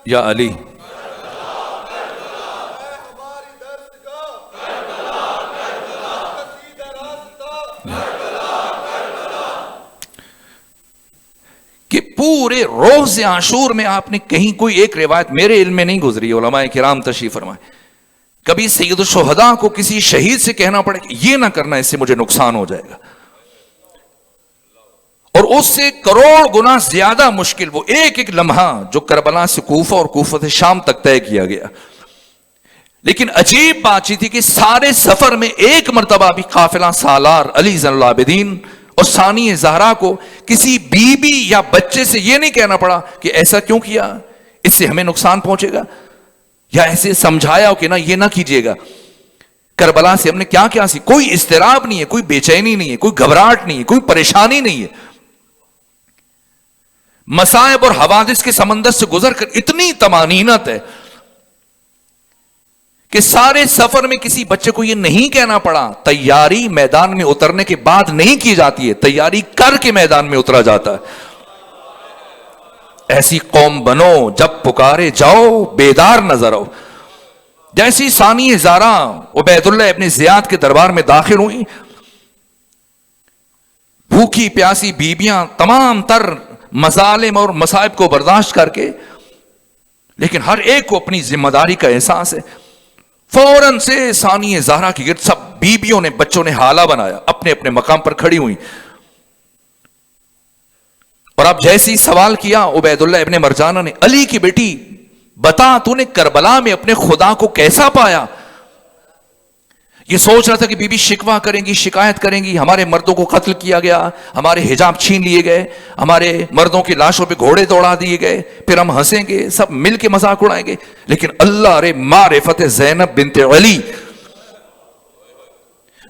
یا علی کہ پورے روز عاشور میں آپ نے کہیں کوئی ایک روایت میرے علم میں نہیں گزری، علماء کرام تشریف فرمائے، کبھی سید الشہداء کو کسی شہید سے کہنا پڑے کہ یہ نہ کرنا، اس سے مجھے نقصان ہو جائے گا. اور اس سے کروڑ گنا زیادہ مشکل وہ ایک ایک لمحہ جو کربلا سے کوفہ اور کوفہ سے شام تک طے کیا گیا. لیکن عجیب بات یہ تھی کہ سارے سفر میں ایک مرتبہ بھی قافلہ سالار علی زین العابدین اور ثانی زہرا کو کسی بی بی یا بچے سے یہ نہیں کہنا پڑا کہ ایسا کیوں کیا، اس سے ہمیں نقصان پہنچے گا، یا ایسے سمجھایا ہو کہ نہ یہ نہ کیجیے گا. کربلا سے ہم نے کیا کیا سی، کوئی اضطراب نہیں ہے، کوئی بے چینی نہیں ہے، کوئی گھبراہٹ نہیں ہے، کوئی پریشانی نہیں ہے. مصائب اور حوادث کے سمندر سے گزر کر اتنی طمانینت ہے کہ سارے سفر میں کسی بچے کو یہ نہیں کہنا پڑا. تیاری میدان میں اترنے کے بعد نہیں کی جاتی ہے، تیاری کر کے میدان میں اترا جاتا ہے. ایسی قوم بنو جب پکارے جاؤ بیدار نظر آؤ. جیسی ثانی زہرا عبید اللہ ابن زیاد کے دربار میں داخل ہوئی، بھوکی پیاسی بیبیاں تمام تر مظالم اور مصائب کو برداشت کر کے، لیکن ہر ایک کو اپنی ذمہ داری کا احساس ہے. فوراً سے ثانی زہرا کی گرد سب بیبیوں نے، بچوں نے حالہ بنایا، اپنے اپنے مقام پر کھڑی ہوئی. اور اب جیسے ہی سوال کیا عبید اللہ ابن مرجانہ نے، علی کی بیٹی بتا تو نے کربلا میں اپنے خدا کو کیسا پایا؟ یہ سوچ رہا تھا کہ بی بی شکوہ کریں گی، شکایت کریں گی، ہمارے مردوں کو قتل کیا گیا، ہمارے حجاب چھین لیے گئے، ہمارے مردوں کی لاشوں پہ گھوڑے دوڑا دیے گئے، پھر ہم ہنسیں گے، سب مل کے مذاق اڑائیں گے. لیکن اللہ رے معرفت زینب بنت علی،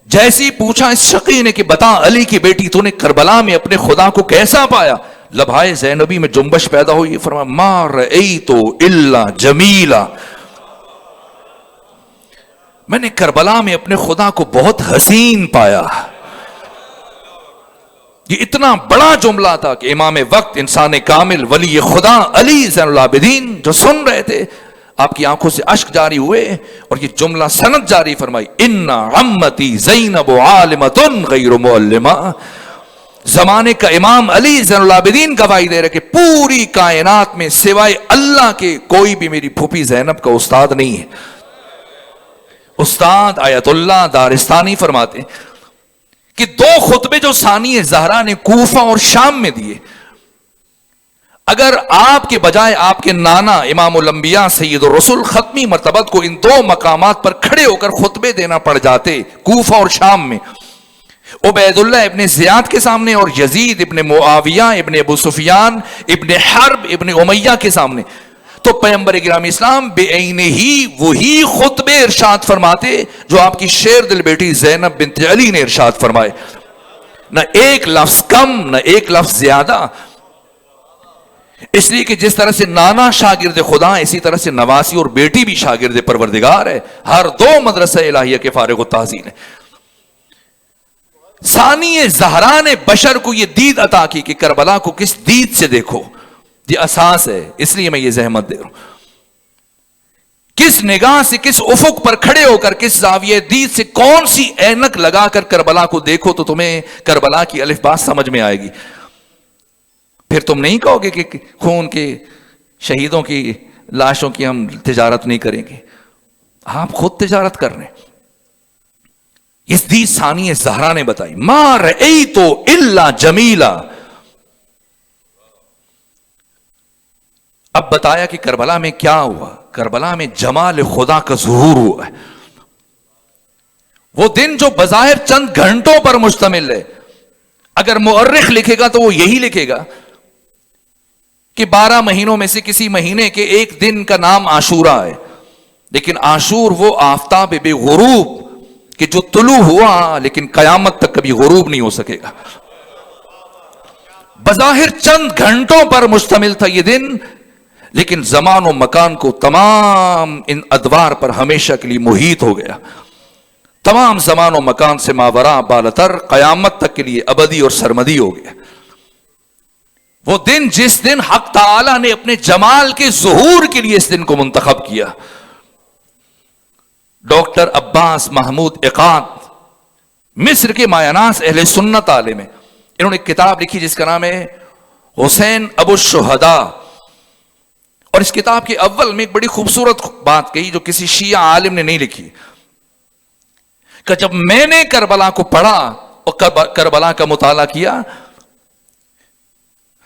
جیسی پوچھا اس شقی نے کہ بتا علی کی بیٹی تو نے کربلا میں اپنے خدا کو کیسا پایا، لبھائے زینبی میں جنبش پیدا ہوئی. فرمایا ما رأیت الا جمیلا، میں نے کربلا میں اپنے خدا کو بہت حسین پایا. یہ اتنا بڑا جملہ تھا کہ امام وقت، انسان کامل، ولی خدا علی زین العابدین جو سن رہے تھے، آپ کی آنکھوں سے اشک جاری ہوئے اور یہ جملہ سند جاری فرمائی، ان عمتی زینب عالمۃ غیر معلمہ. زمانے کا امام علی زین العابدین گواہی دے رہے کہ پوری کائنات میں سوائے اللہ کے کوئی بھی میری پھوپھی زینب کا استاد نہیں ہے. استاد آیت اللہ دارستانی فرماتے ہیں کہ 2 خطبے جو ثانی زہرا نے کوفہ اور شام میں دیے، اگر آپ کے بجائے آپ کے نانا امام الانبیاء سید الرسول ختمی مرتبت کو ان 2 مقامات پر کھڑے ہو کر خطبے دینا پڑ جاتے کوفہ اور شام میں، عبید اللہ ابن زیاد کے سامنے اور یزید ابن معاویہ ابن ابو سفیان ابن حرب ابن امیہ کے سامنے، تو پیغمبر گرامی اسلام بے عینہ ہی وہی خطبے ارشاد فرماتے جو آپ کی شیر دل بیٹی زینب بنت علی نے ارشاد فرمائے. نہ ایک لفظ کم، نہ ایک لفظ زیادہ. اس لیے کہ جس طرح سے نانا شاگرد خدا، اسی طرح سے نواسی اور بیٹی بھی شاگرد پروردگار ہے. ہر 2 مدرسہ الہیہ کے فارغ التحصیل ہیں. ثانی زہرا نے بشر کو یہ دید عطا کی کہ کربلا کو کس دید سے دیکھو، یہ اساس ہے. اس لیے میں یہ زحمت دے رہا ہوں. کس نگاہ سے، کس افق پر کھڑے ہو کر، کس زاویہ دید سے، کون سی اینک لگا کر کربلا کو دیکھو تو تمہیں کربلا کی الف با سمجھ میں آئے گی. پھر تم نہیں کہو گے کہ خون کے شہیدوں کی لاشوں کی ہم تجارت نہیں کریں گے. آپ خود تجارت کر رہے ہیں. اس دید ثانی زہرا نے بتائی، ما رأیت الا جمیلا. اب بتایا کہ کربلا میں کیا ہوا. کربلا میں جمال خدا کا ظہور ہوا ہے. وہ دن جو بظاہر چند گھنٹوں پر مشتمل ہے، اگر مؤرخ لکھے گا تو وہ یہی لکھے گا کہ 12 مہینوں میں سے کسی مہینے کے ایک دن کا نام عاشورہ ہے. لیکن عاشور وہ آفتاب بے غروب کہ جو طلوع ہوا لیکن قیامت تک کبھی غروب نہیں ہو سکے گا. بظاہر چند گھنٹوں پر مشتمل تھا یہ دن، لیکن زمان و مکان کو تمام ان ادوار پر ہمیشہ کے لیے محیط ہو گیا. تمام زمان و مکان سے ماورا بالتر قیامت تک کے لیے ابدی اور سرمدی ہو گیا. وہ دن جس دن حق تعالی نے اپنے جمال کے ظہور کے لیے اس دن کو منتخب کیا. ڈاکٹر عباس محمود عقاد مصر کے مایاناس اہل سنت عالم ہیں. انہوں نے ایک کتاب لکھی جس کا نام ہے حسین ابو الشہداء. اور اس کتاب کے اول میں ایک بڑی خوبصورت بات کہی جو کسی شیعہ عالم نے نہیں لکھی، کہ جب میں نے کربلا کو پڑھا اور کربلا کا مطالعہ کیا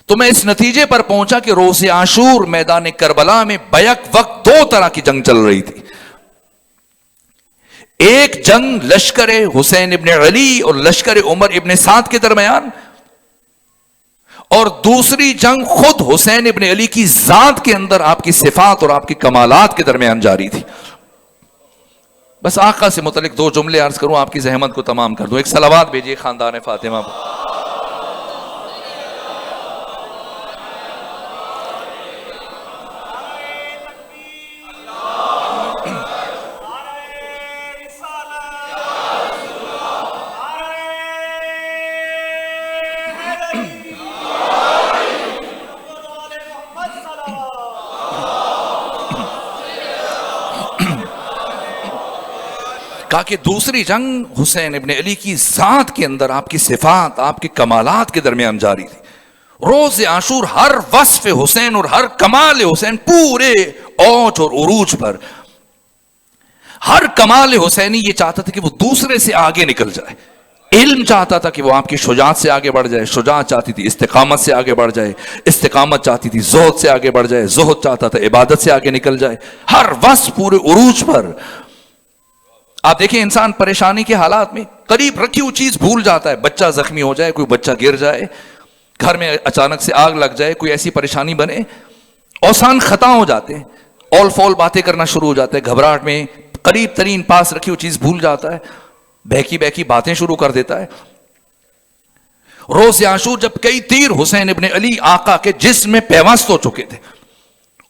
تو میں اس نتیجے پر پہنچا کہ روز عاشور میدان کربلا میں بیک وقت 2 طرح کی جنگ چل رہی تھی. ایک جنگ لشکر حسین ابن علی اور لشکر عمر ابن سعد کے درمیان، اور دوسری جنگ خود حسین ابن علی کی ذات کے اندر آپ کی صفات اور آپ کی کمالات کے درمیان جاری تھی. بس آقا سے متعلق 2 جملے عرض کروں، آپ کی زحمت کو تمام کر دوں. ایک صلوات بھیجیے خاندان فاطمہ پر. کہا کہ دوسری جنگ حسین ابن علی کی ذات کے اندر آپ کی صفات، آپ کے کمالات کے درمیان جاری تھی. روز عاشور ہر وصف حسین اور ہر کمال حسین پورے اوج اور عروج پر. ہر کمال حسینی یہ چاہتا تھا کہ وہ دوسرے سے آگے نکل جائے. علم چاہتا تھا کہ وہ آپ کی شجاعت سے آگے بڑھ جائے، شجاعت چاہتی تھی استقامت سے آگے بڑھ جائے، استقامت چاہتی تھی زہد سے آگے بڑھ جائے، زہد چاہتا تھا عبادت سے آگے نکل جائے. ہر وصف پورے عروج پر آپ دیکھیں انسان پریشانی کے حالات میں قریب رکھی ہوئی چیز بھول جاتا ہے. بچہ زخمی ہو جائے, کوئی بچہ گر جائے, گھر میں اچانک سے آگ لگ جائے, کوئی ایسی پریشانی بنے, اوسان خطا ہو جاتے ہیں, اول فول باتیں کرنا شروع ہو جاتے ہیں, گھبراہٹ میں قریب ترین پاس رکھی ہوئی چیز بھول جاتا ہے, بہکی بہکی باتیں شروع کر دیتا ہے. روز عاشور جب کئی تیر حسین ابن علی آقا کے جسم میں پیوست ہو چکے تھے,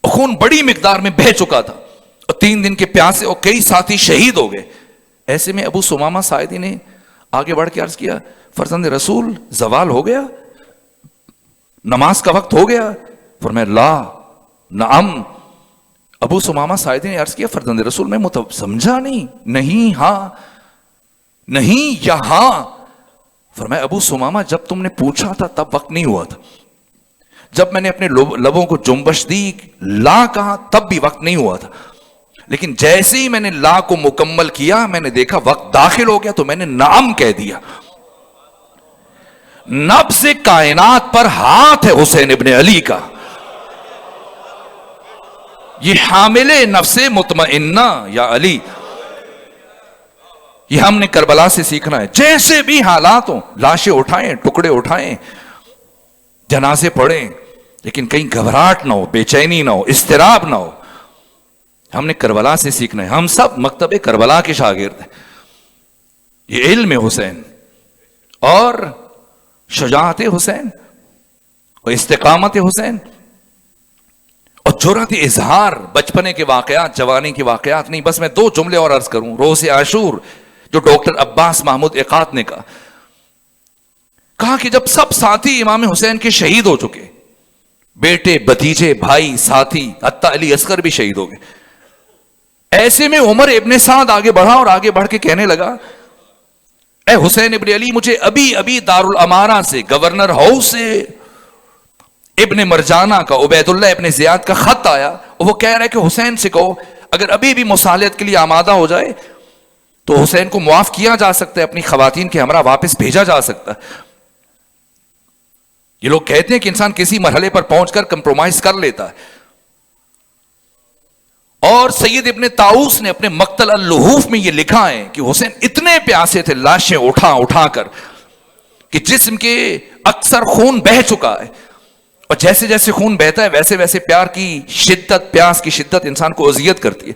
خون بڑی مقدار میں بہہ چکا تھا, اور 3 دن کے پیاسے اور کئی ساتھی شہید ہو گئے. ایسے میں ابو سمامہ ساعدی نے آگے بڑھ کے عرض کیا, فرزند رسول زوال ہو گیا, نماز کا وقت ہو گیا؟ فرمایا لا نعم. ابو سمامہ ساعدی نے عرض کیا, فرزند رسول میں سمجھا نہیں ہاں, نہیں یا ہاں. فرمایا ابو سمامہ جب تم نے پوچھا تھا تب وقت نہیں ہوا تھا, جب میں نے اپنے لبوں کو جنبش دی لا کہا تب بھی وقت نہیں ہوا تھا, لیکن جیسے ہی میں نے لا کو مکمل کیا میں نے دیکھا وقت داخل ہو گیا تو میں نے نعم کہہ دیا. نبض کائنات پر ہاتھ ہے حسین ابن علی کا, یہ حامل نفس مطمئنہ یا علی. یہ ہم نے کربلا سے سیکھنا ہے. جیسے بھی حالات ہوں, لاشیں اٹھائیں, ٹکڑے اٹھائیں, جنازے پڑھیں, لیکن کہیں گھبراہٹ نہ ہو, بے چینی نہ ہو, اضطراب نہ ہو. ہم نے کربلا سے سیکھنا ہے. ہم سب مکتب کربلا کے شاگرد ہیں. یہ علم حسین اور شجاعت حسین اور استقامت حسین اور جرأت اظہار, بچپنے کے واقعات, جوانی کے واقعات نہیں. بس میں 2 جملے اور عرض کروں. روز عاشور جو ڈاکٹر عباس محمود اقات نے کہا کہ جب سب ساتھی امام حسین کے شہید ہو چکے, بیٹے, بھتیجے, بھائی, ساتھی, حتی علی اصغر بھی شہید ہو گئے, ایسے میں عمر ابن سعد آگے بڑھا اور آگے بڑھ کے کہنے لگا, اے حسین ابن علی, مجھے ابھی دارالامارہ سے, گورنر ہاؤس سے ابن مرجانہ کا, عبید اللہ ابن زیاد کا خط آیا, اور وہ کہہ رہا ہے کہ حسین سے کہو اگر ابھی بھی مصالحت کے لیے آمادہ ہو جائے تو حسین کو معاف کیا جا سکتا ہے, اپنی خواتین کے ہمراہ واپس بھیجا جا سکتا ہے. یہ لوگ کہتے ہیں کہ انسان کسی مرحلے پر پہنچ کر کمپرومائز کر لیتا ہے. اور سید ابن طاؤس نے اپنے مقتل اللحوف میں یہ لکھا ہے کہ حسین اتنے پیاسے تھے لاشیں اٹھا کر کہ جسم کے اکثر خون بہہ چکا ہے, اور جیسے جیسے خون بہتا ہے ویسے ویسے پیاس کی شدت انسان کو اذیت کرتی ہے.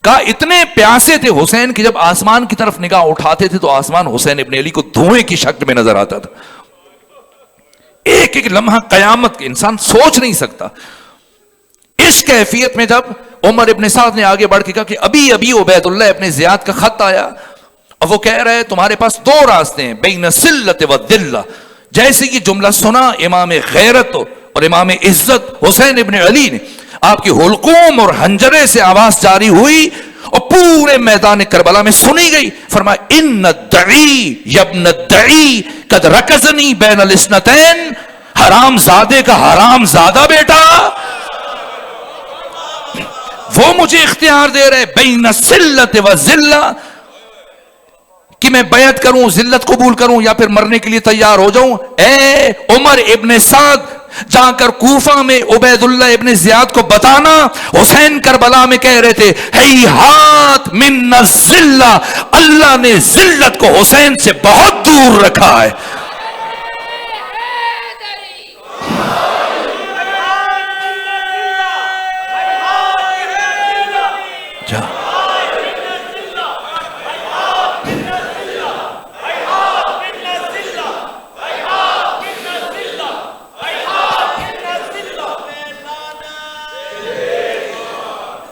کہا اتنے پیاسے تھے حسین کہ جب آسمان کی طرف نگاہ اٹھاتے تھے تو آسمان حسین ابن علی کو دھوئیں کی شکل میں نظر آتا تھا. ایک ایک لمحہ قیامت کے انسان سوچ نہیں سکتا. اس کیفیت میں جب عمر ابن سعد نے آگے بڑھ کے کہا کہ ابھی عبید اللہ ابن زیاد کا خط آیا, اور وہ کہہ رہے تمہارے پاس 2 راستے ہیں, بین سلت و دلہ. جیسے یہ جملہ سنا امام غیرت اور امام عزت حسین ابن علی نے, آپ کی حلقوم اور حنجرے سے آواز جاری ہوئی اور پورے میدان کربلا میں سنی گئی. فرمایا ان الدعی یبن الدعی قد رکزنی بین الاسنتین, حرام زادے کا حرام زادہ بیٹا وہ مجھے اختیار دے رہے بین سلت و ذلہ, کہ میں بیعت کروں, ذلت قبول کروں, یا پھر مرنے کے لیے تیار ہو جاؤں. اے عمر ابن سعد, جا کر کوفہ میں عبید اللہ ابن زیاد کو بتانا حسین کربلا میں کہہ رہے تھے ہیہات من الذلہ, اللہ نے ذلت کو حسین سے بہت دور رکھا ہے.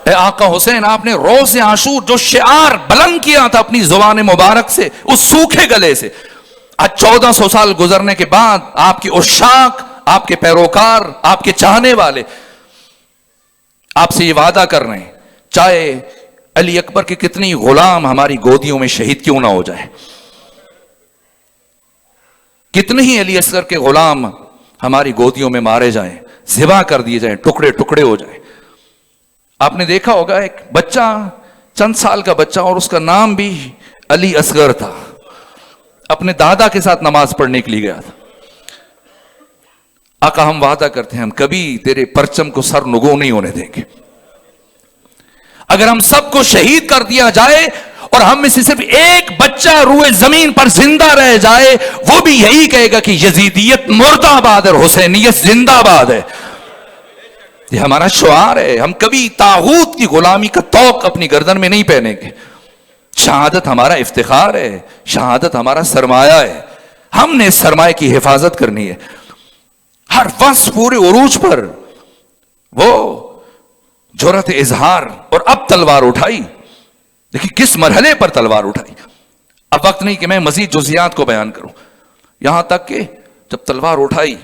اے آقا حسین, آپ نے روز عاشور جو شعار بلند کیا تھا اپنی زبان مبارک سے, اس سوکھے گلے سے, آج 1400 سال گزرنے کے بعد آپ کی عشاق, آپ کے پیروکار, آپ کے چاہنے والے آپ سے یہ وعدہ کر رہے ہیں, چاہے علی اکبر کے کتنی غلام ہماری گودیوں میں شہید کیوں نہ ہو جائے, کتنے ہی علی اصغر کے غلام ہماری گودیوں میں مارے جائیں, ذبح کر دیے جائیں, ٹکڑے ٹکڑے ہو جائیں. آپ نے دیکھا ہوگا ایک بچہ, چند سال کا بچہ, اور اس کا نام بھی علی اصغر تھا, اپنے دادا کے ساتھ نماز پڑھنے کے لیے گیا تھا. آقا ہم وعدہ کرتے ہیں ہم کبھی تیرے پرچم کو سر نگو نہیں ہونے دیں گے. اگر ہم سب کو شہید کر دیا جائے اور ہم میں سے صرف ایک بچہ روئے زمین پر زندہ رہ جائے وہ بھی یہی کہے گا کہ یزیدیت مردہ آباد اور حسینیت زندہ آباد ہے. یہ ہمارا شعار ہے. ہم کبھی طاغوت کی غلامی کا طوق اپنی گردن میں نہیں پہنیں گے. شہادت ہمارا افتخار ہے, شہادت ہمارا سرمایہ ہے. ہم نے اس سرمایہ کی حفاظت کرنی ہے. ہر وقت پورے عروج پر وہ جرأت اظہار, اور اب تلوار اٹھائی. دیکھیں کس مرحلے پر تلوار اٹھائی. اب وقت نہیں کہ میں مزید جزیات کو بیان کروں. یہاں تک کہ جب تلوار اٹھائی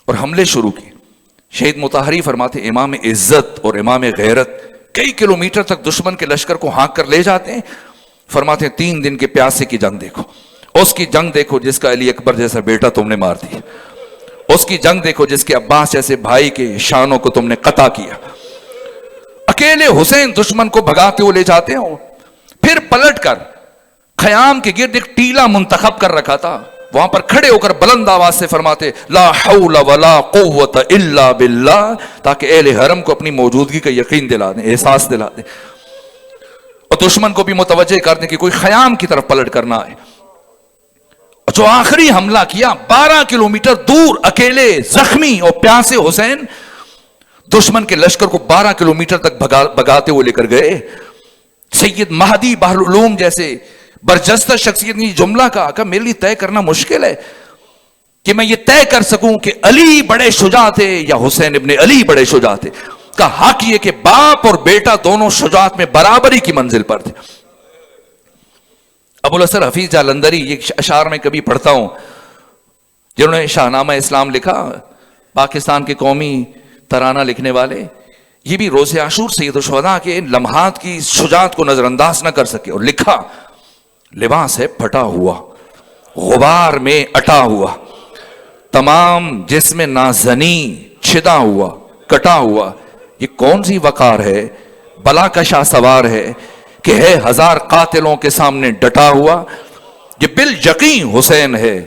اور حملے شروع کیے, شہید مطہری فرماتے امام عزت اور امام غیرت کئی کلومیٹر تک دشمن کے لشکر کو ہانک کر لے جاتے ہیں. فرماتے ہیں 3 دن کے پیاسے کی جنگ دیکھو, اس کی جنگ دیکھو جس کا علی اکبر جیسا بیٹا تم نے مار دیا, اس کی جنگ دیکھو جس کے عباس جیسے بھائی کے شانوں کو تم نے قطع کیا. اکیلے حسین دشمن کو بھگاتے ہوئے لے جاتے ہیں. پھر پلٹ کر خیام کے گرد ایک ٹیلا منتخب کر رکھا تھا, وہاں پر کھڑے ہو کر بلند آواز سے فرماتے لا حول ولا قوت الا باللہ, تاکہ اہل حرم کو اپنی موجودگی کا یقین دلا دیں, احساس دلا دیں, اور دشمن کو بھی متوجہ کر دیں کہ کوئی خیام کی طرف پلٹ کرنا ہے. جو آخری حملہ کیا 12 کلومیٹر دور اکیلے زخمی اور پیاسے حسین دشمن کے لشکر کو 12 کلومیٹر تک بھگاتے ہوئے لے کر گئے. سید مہدی بحر العلوم جیسے برجستہ شخصیت نے جملہ کہا کہ میرے لیے طے کرنا مشکل ہے کہ میں یہ طے کر سکوں کہ علی بڑے شجاع تھے یا حسین ابن علی بڑے شجاع تھے. کا حق یہ کہ باپ اور بیٹا دونوں شجاعت میں برابری کی منزل پر تھے. ابو الحسن حفیظ جالندری یہ اشعار میں کبھی پڑھتا ہوں جنہوں نے شاہنامہ اسلام لکھا, پاکستان کے قومی ترانہ لکھنے والے, یہ بھی روز عاشور سید الشہداء کے ان لمحات کی شجاعت کو نظر انداز نہ کر سکے, اور لکھا لباس ہے پھٹا ہوا غبار میں اٹا ہوا, تمام جسم نازنی چھدا ہوا کٹا ہوا, یہ کون سی وقار ہے بلا کا شاہ سوار ہے کہ ہے 1000 قاتلوں کے سامنے ڈٹا ہوا. یہ بالیقین حسین ہے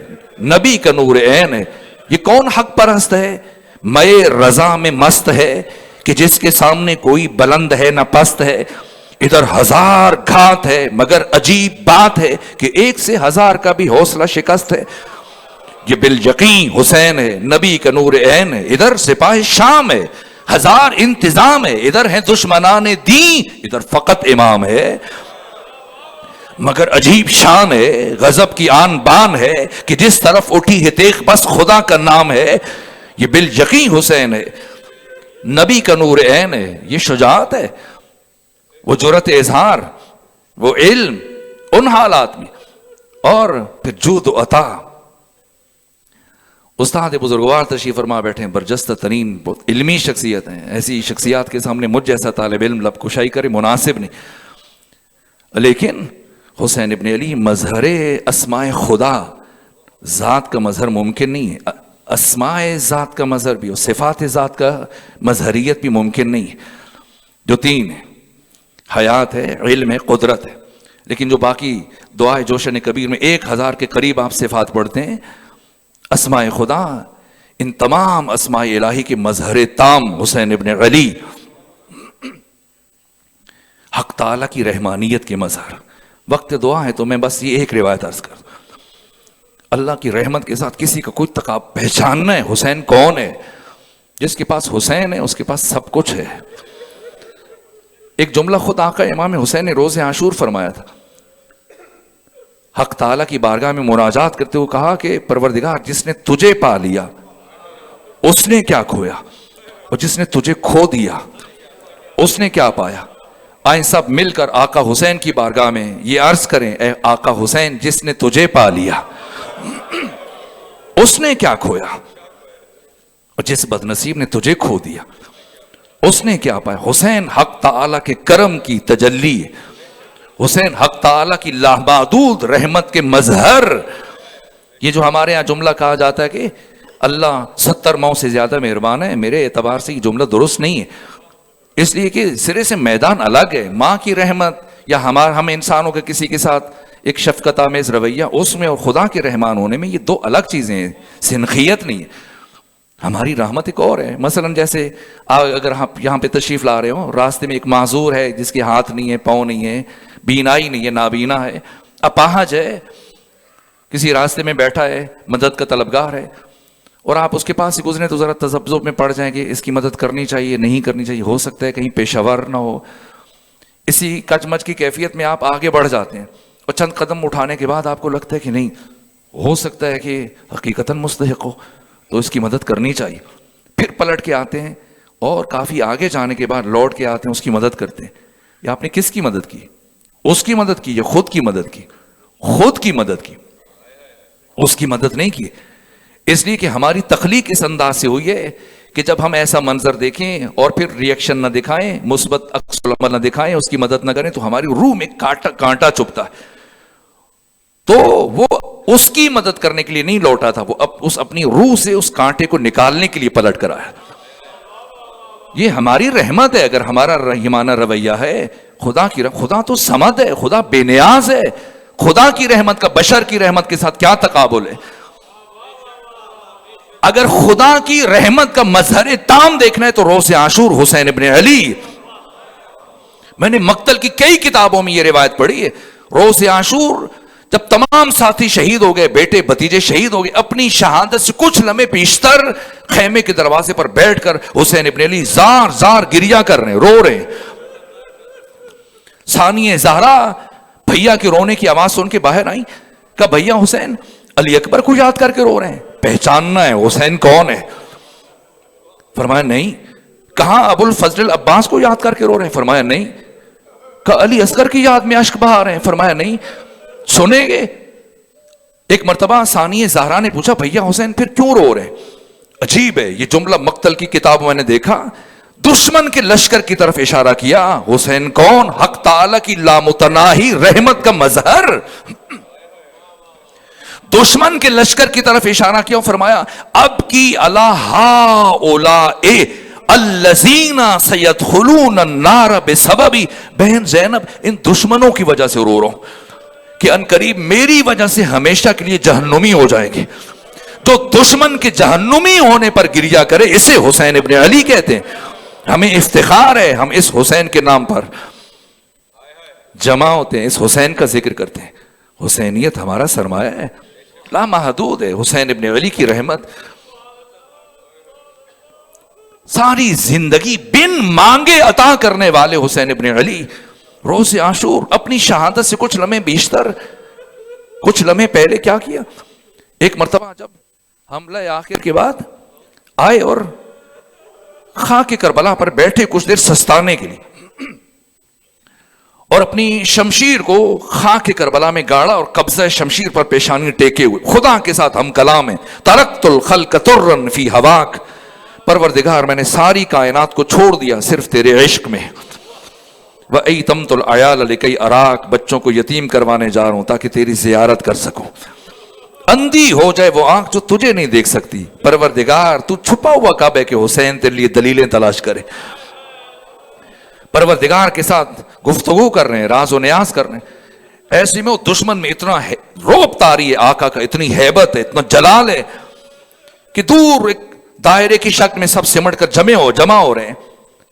نبی کا نور عین ہے, یہ کون حق پرست ہے مئے رضا میں مست ہے کہ جس کے سامنے کوئی بلند ہے نہ پست ہے. ادھر 1000 گھات ہے مگر عجیب بات ہے کہ ایک سے 1000 کا بھی حوصلہ شکست ہے. یہ بالیقین حسین ہے نبی کا نور عین ہے. ادھر سپاہ شام ہے 1000 انتظام ہے, ادھر ہیں دشمنان دین, ادھر فقط امام ہے مگر عجیب شان ہے, غضب کی آن بان ہے کہ جس طرف اٹھی ہے تیغ بس خدا کا نام ہے. یہ بالیقین حسین ہے نبی کا نور عین ہے. یہ شجاعت ہے, وہ جرأت اظہار, وہ علم ان حالات میں, اور پھر جود و عطا. استاد بزرگوار تشریف فرما بیٹھے ہیں, برجستہ ترین بہت علمی شخصیت ہیں. ایسی شخصیات کے سامنے مجھ جیسا طالب علم لب کشائی کرے مناسب نہیں. لیکن حسین ابن علی مظہر اسماء خدا, ذات کا مظہر ممکن نہیں ہے, اسماء ذات کا مظہر بھی, اور صفات ذات کا مظہریت بھی ممکن نہیں ہے. جو 3 ہے, حیات ہے, علم ہے, قدرت ہے. لیکن جو باقی دعائے جوشن کبیر میں 1000 کے قریب آپ صفات پڑھتے ہیں, اسماء خدا, ان تمام اسماء الہی کے مظہر تام حسین ابن علی, حق تعالیٰ کی رحمانیت کے مظہر. وقت دعا ہے تو میں بس یہ ایک روایت عرض کر دوں. اللہ کی رحمت کے ساتھ کسی کا کوئی تقاب پہچاننا ہے حسین کون ہے, جس کے پاس حسین ہے اس کے پاس سب کچھ ہے. ایک جملہ خود آقا امام حسین نے روز عاشور فرمایا تھا. حق تعالیٰ کی بارگاہ میں مناجات کرتے ہوئے کہا کہ پروردگار جس نے تجھے پا لیا اس نے کیا کھویا, اور جس نے تجھے کھو دیا اس نے کیا پایا. آئیں سب مل کر آقا حسین کی بارگاہ میں یہ عرض کریں, اے آقا حسین جس نے تجھے پا لیا اس نے کیا کھویا, اور جس بد نصیب نے تجھے کھو دیا اس نے کیا پایا. حسین حق تعالیٰ کے کرم کی تجلی, حسین حق تعالیٰ کی لامحدود رحمت کے مظہر. یہ جو ہمارے یہاں جملہ کہا جاتا ہے کہ اللہ 70 ماؤں سے زیادہ مہربان ہے, میرے اعتبار سے یہ جملہ درست نہیں ہے. اس لیے کہ سرے سے میدان الگ ہے. ماں کی رحمت یا ہم انسانوں کے کسی کے ساتھ ایک شفقت آمیز رویہ, اس میں اور خدا کے رحمان ہونے میں یہ 2 الگ چیزیں ہیں, سنخیت نہیں ہے. ہماری رحمت ایک اور ہے. مثلا جیسے اگر آپ یہاں پہ تشریف لا رہے ہو, راستے میں ایک معذور ہے جس کے ہاتھ نہیں ہے, پاؤں نہیں ہے, بینائی نہیں ہے، نابینا ہے، اپاہج ہے، کسی راستے میں بیٹھا ہے، مدد کا طلبگار ہے، اور آپ اس کے پاس سے گزریں تو ذرا تذبذب میں پڑ جائیں گے، اس کی مدد کرنی چاہیے نہیں کرنی چاہیے، ہو سکتا ہے کہیں پیشہ ور نہ ہو، اسی کچ مچ کی کیفیت میں آپ آگے بڑھ جاتے ہیں، اور چند قدم اٹھانے کے بعد آپ کو لگتا ہے کہ نہیں، ہو سکتا ہے کہ حقیقتاً مستحق ہو، تو اس کی مدد کرنی چاہیے، پھر پلٹ کے آتے ہیں اور کافی آگے جانے کے بعد لوٹ کے آتے ہیں، اس کی مدد کرتے ہیں۔ یا آپ نے کس کی مدد کی؟ اس کی مدد کی یا خود کی مدد کی؟ خود کی مدد کی، اس کی مدد نہیں کی، اس لیے کہ ہماری تخلیق اس انداز سے ہوئی ہے کہ جب ہم ایسا منظر دیکھیں اور پھر ریئیکشن نہ دکھائیں، مثبت عکس العمل نہ دکھائیں، اس کی مدد نہ کریں، تو ہماری روح میں کانٹا چبھتا ہے۔ تو وہ اس کی مدد کرنے کے لیے نہیں لوٹا تھا، وہ اس اپنی روح سے اس کانٹے کو نکالنے کے لیے پلٹ کر آیا۔ یہ ہماری رحمت ہے، اگر ہمارا رحیمانہ رویہ ہے۔ خدا تو صمد ہے، خدا بے نیاز ہے، خدا کی رحمت کا بشر کی رحمت کے ساتھ کیا تقابل ہے؟ اگر خدا کی رحمت کا مظہر تام دیکھنا ہے تو روز عاشور حسین ابن علی۔ میں نے مقتل کی کئی کتابوں میں یہ روایت پڑھی ہے، روز عاشور جب تمام ساتھی شہید ہو گئے، بیٹے بھتیجے شہید ہو گئے، اپنی شہادت سے کچھ لمحے پیشتر خیمے کے دروازے پر بیٹھ کر حسین ابن علی زار زار گریہ کر رہے ہیں، رو رہے ہیں۔ ثانیہ زہرا بھیا کے رونے کی آواز سن کے باہر آئی، کہا بھیا حسین علی اکبر کو یاد کر کے رو رہے ہیں، پہچاننا ہے حسین کون ہے؟ فرمایا نہیں۔ کہاں ابو الفضل عباس کو یاد کر کے رو رہے ہیں؟ فرمایا نہیں۔ کہا علی اصغر کی یاد میں اشک بہا رہے ہیں؟ فرمایا نہیں۔ سنیں گے؟ ایک مرتبہ ثانیہ زہرا نے پوچھا بھیا حسین پھر کیوں رو رہے ہیں؟ عجیب ہے یہ جملہ مقتل کی کتاب میں نے دیکھا، دشمن کے لشکر کی طرف اشارہ کیا، حسین کون؟ حق تعالی کی لامتناہی رحمت کا مظہر، دشمن کے لشکر کی طرف اشارہ کیا، فرمایا اب کی علی ہؤلاء الذین سیدخلون النار بسبب، بہن زینب ان دشمنوں کی وجہ سے رو رہا ہوں کہ ان قریب میری وجہ سے ہمیشہ کے لیے جہنمی ہو جائیں گے۔ جو دشمن کے جہنمی ہونے پر گریہ کرے اسے حسین ابن علی کہتے ہیں۔ ہمیں افتخار ہے، ہم اس حسین کے نام پر جمع ہوتے ہیں، اس حسین کا ذکر کرتے ہیں۔ حسینیت ہمارا سرمایہ ہے، لامحدود ہے۔ حسین ابن علی کی رحمت ساری زندگی بن مانگے عطا کرنے والے حسین ابن علی روز عاشور اپنی شہادت سے کچھ لمحے بیشتر، کچھ لمحے پہلے کیا کیا؟ ایک مرتبہ جب حملہ آخر کے بعد آئے اور خاک کربلا پر بیٹھے کچھ دیر سستانے کے لیے، اور اپنی شمشیر کو خاک کربلا میں گاڑا اور قبضہ شمشیر پر پیشانی ٹیکے ہوئے خدا کے ساتھ ہم کلام ہیں، ترکت الخلق ترا فی ہواک، پروردگار میں نے ساری کائنات کو چھوڑ دیا صرف تیرے عشق میں، وَأَيْتَمْتُ الْعَيَالَ لِكَيْ أَرَاكَ، بچوں کو یتیم کروانے جا رہا ہوں تاکہ تیری زیارت کر سکوں، اندھی ہو جائے وہ آنکھ جو تجھے نہیں دیکھ سکتی، پروردگار تو چھپا ہوا کعبہ ہے کہ حسین تیرے لیے دلیلیں تلاش کرے، پروردگار کے ساتھ گفتگو کر رہے ہیں، راز و نیاز کر رہے ہیں، ایسے میں وہ دشمن میں اتنا رعب طاری ہے آقا کا، اتنی ہیبت ہے، اتنا جلال ہے کہ دور ایک دائرے کی شکل میں سب سمٹ کر جمع ہو رہے ہیں،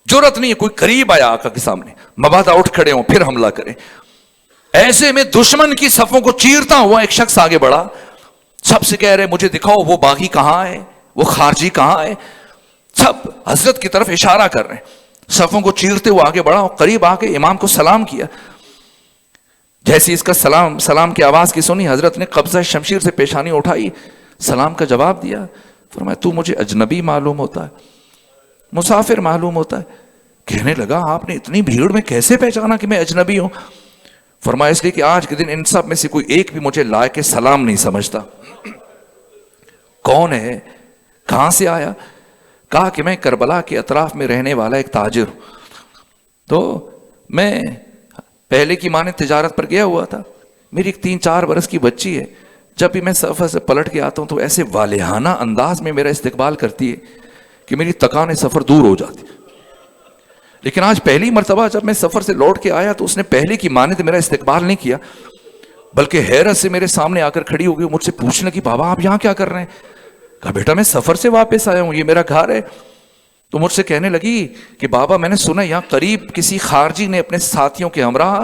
جرت نہیں ہے کوئی قریب آیا آقا کے سامنے، مبادا اٹھ کھڑے ہوں پھر حملہ کریں۔ ایسے میں دشمن کی صفوں کو چیرتا ہوا ایک شخص آگے بڑھا، سب سے کہہ رہے مجھے دکھاؤ وہ باغی کہاں ہے، وہ خارجی کہاں ہے، سب حضرت کی طرف اشارہ کر رہے ہیں، صفوں کو چیرتے ہوئے آگے بڑھا اور قریب آ کے امام کو سلام کیا۔ جیسے اس کا سلام کی آواز کی سنی، حضرت نے قبضہ شمشیر سے پیشانی اٹھائی، سلام کا جواب دیا، فرمایا تو مجھے اجنبی معلوم ہوتا ہے، مسافر معلوم ہوتا ہے۔ کہنے لگا آپ نے اتنی بھیڑ میں کیسے پہچانا کہ میں اجنبی ہوں؟ فرمایا اس لیے کہ آج کے دن ان سب میں سے کوئی ایک بھی مجھے لائق سلام نہیں سمجھتا۔ کون ہے؟ کہاں سے آیا؟ کہا کہ میں کربلا کے اطراف میں رہنے والا ایک تاجر ہوں، تو میں پہلے کی مانے تجارت پر گیا ہوا تھا، میری ایک 3-4 برس کی بچی ہے، جب بھی میں سفر سے پلٹ کے آتا ہوں تو ایسے والہانہ انداز میں میرا استقبال کرتی ہے کہ میری تکان سفر دور ہو جاتی، لیکن آج پہلی مرتبہ جب میں سفر سے لوٹ کے آیا تو اس نے پہلے کی مانند میرا استقبال نہیں کیا، بلکہ حیرت سے میرے سامنے آ کر کھڑی ہو گئی، مجھ سے پوچھنے لگی بابا آپ یہاں کیا کر رہے ہیں؟ کہا بیٹا میں سفر سے واپس آیا ہوں، یہ میرا گھر ہے۔ تو مجھ سے کہنے لگی کہ بابا میں نے سنا یہاں قریب کسی خارجی نے اپنے ساتھیوں کے ہمراہ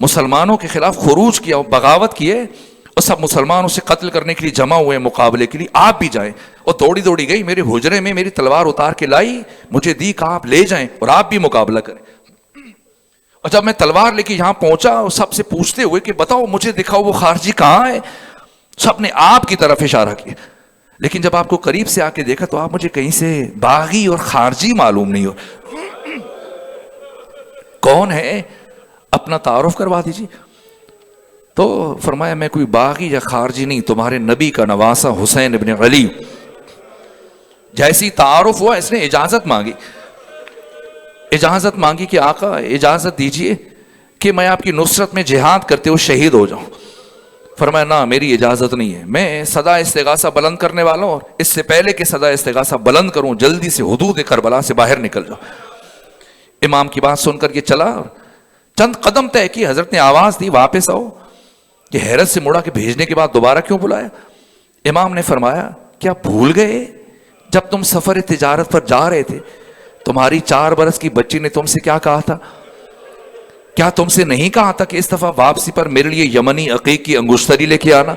مسلمانوں کے خلاف خروج کیا، بغاوت کیے، اور سب مسلمان اسے قتل کرنے کے لیے جمع ہوئے مقابلے کے لیے، آپ بھی جائیں. اور دوڑی دوڑی گئی میرے حجرے میں، میری تلوار اتار کے لائی، مجھے دی، کہا آپ لے جائیں اور آپ بھی مقابلہ کریں. اور جب میں تلوار لے کے یہاں پہنچا، سب سے پوچھتے ہوئے کہ بتاؤ مجھے دکھاؤ وہ خارجی کہاں ہے، سب نے آپ کی طرف اشارہ کیا. لیکن جب آپ کو قریب سے آ کے دیکھا تو آپ مجھے کہیں سے باغی اور خارجی معلوم نہیں ہو. کون ہے؟ اپنا تعارف کروا دیجیے. تو فرمایا میں کوئی باغی یا خارجی نہیں، تمہارے نبی کا نواسہ حسین ابن علی. جیسی تعارف ہوا اس نے اجازت مانگی، اجازت مانگی کہ آقا اجازت دیجئے کہ میں آپ کی نصرت میں جہاد کرتے ہوئے شہید ہو جاؤں. فرمایا نہ، میری اجازت نہیں ہے، میں صدا استغاثہ بلند کرنے والا ہوں، اور اس سے پہلے کہ صدا استغاثہ بلند کروں جلدی سے حدود کربلا سے باہر نکل جاؤ. امام کی بات سن کر یہ چلا، چند قدم طے کی، حضرت نے آواز دی واپس آؤ. یہ حیرت سے مڑا کہ بھیجنے کے بعد دوبارہ کیوں بلایا؟ امام نے فرمایا کیا بھول گئے جب تم سفر تجارت پر جا رہے تھے تمہاری 4 برس کی بچی نے تم سے کیا کہا تھا؟ کیا تم سے نہیں کہا تھا کہ اس دفعہ واپسی پر میرے لیے یمنی عقیق کی انگشتری لے کے آنا؟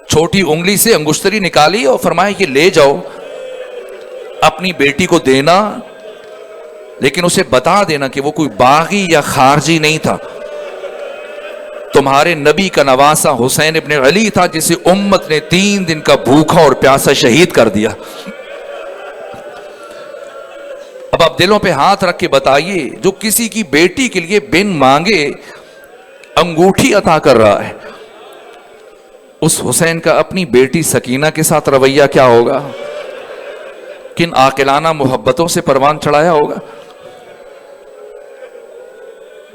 چھوٹی انگلی سے انگشتری نکالی اور فرمایا یہ لے جاؤ، اپنی بیٹی کو دینا، لیکن اسے بتا دینا کہ وہ کوئی باغی یا خارجی نہیں تھا، تمہارے نبی کا نواسہ حسین ابن علی تھا جسے امت نے 3 دن کا بھوکا اور پیاسا شہید کر دیا. اب آپ دلوں پہ ہاتھ رکھ کے بتائیے، جو کسی کی بیٹی کے لیے بن مانگے انگوٹھی عطا کر رہا ہے، اس حسین کا اپنی بیٹی سکینہ کے ساتھ رویہ کیا ہوگا؟ کن عاقلانہ محبتوں سے پروان چڑھایا ہوگا.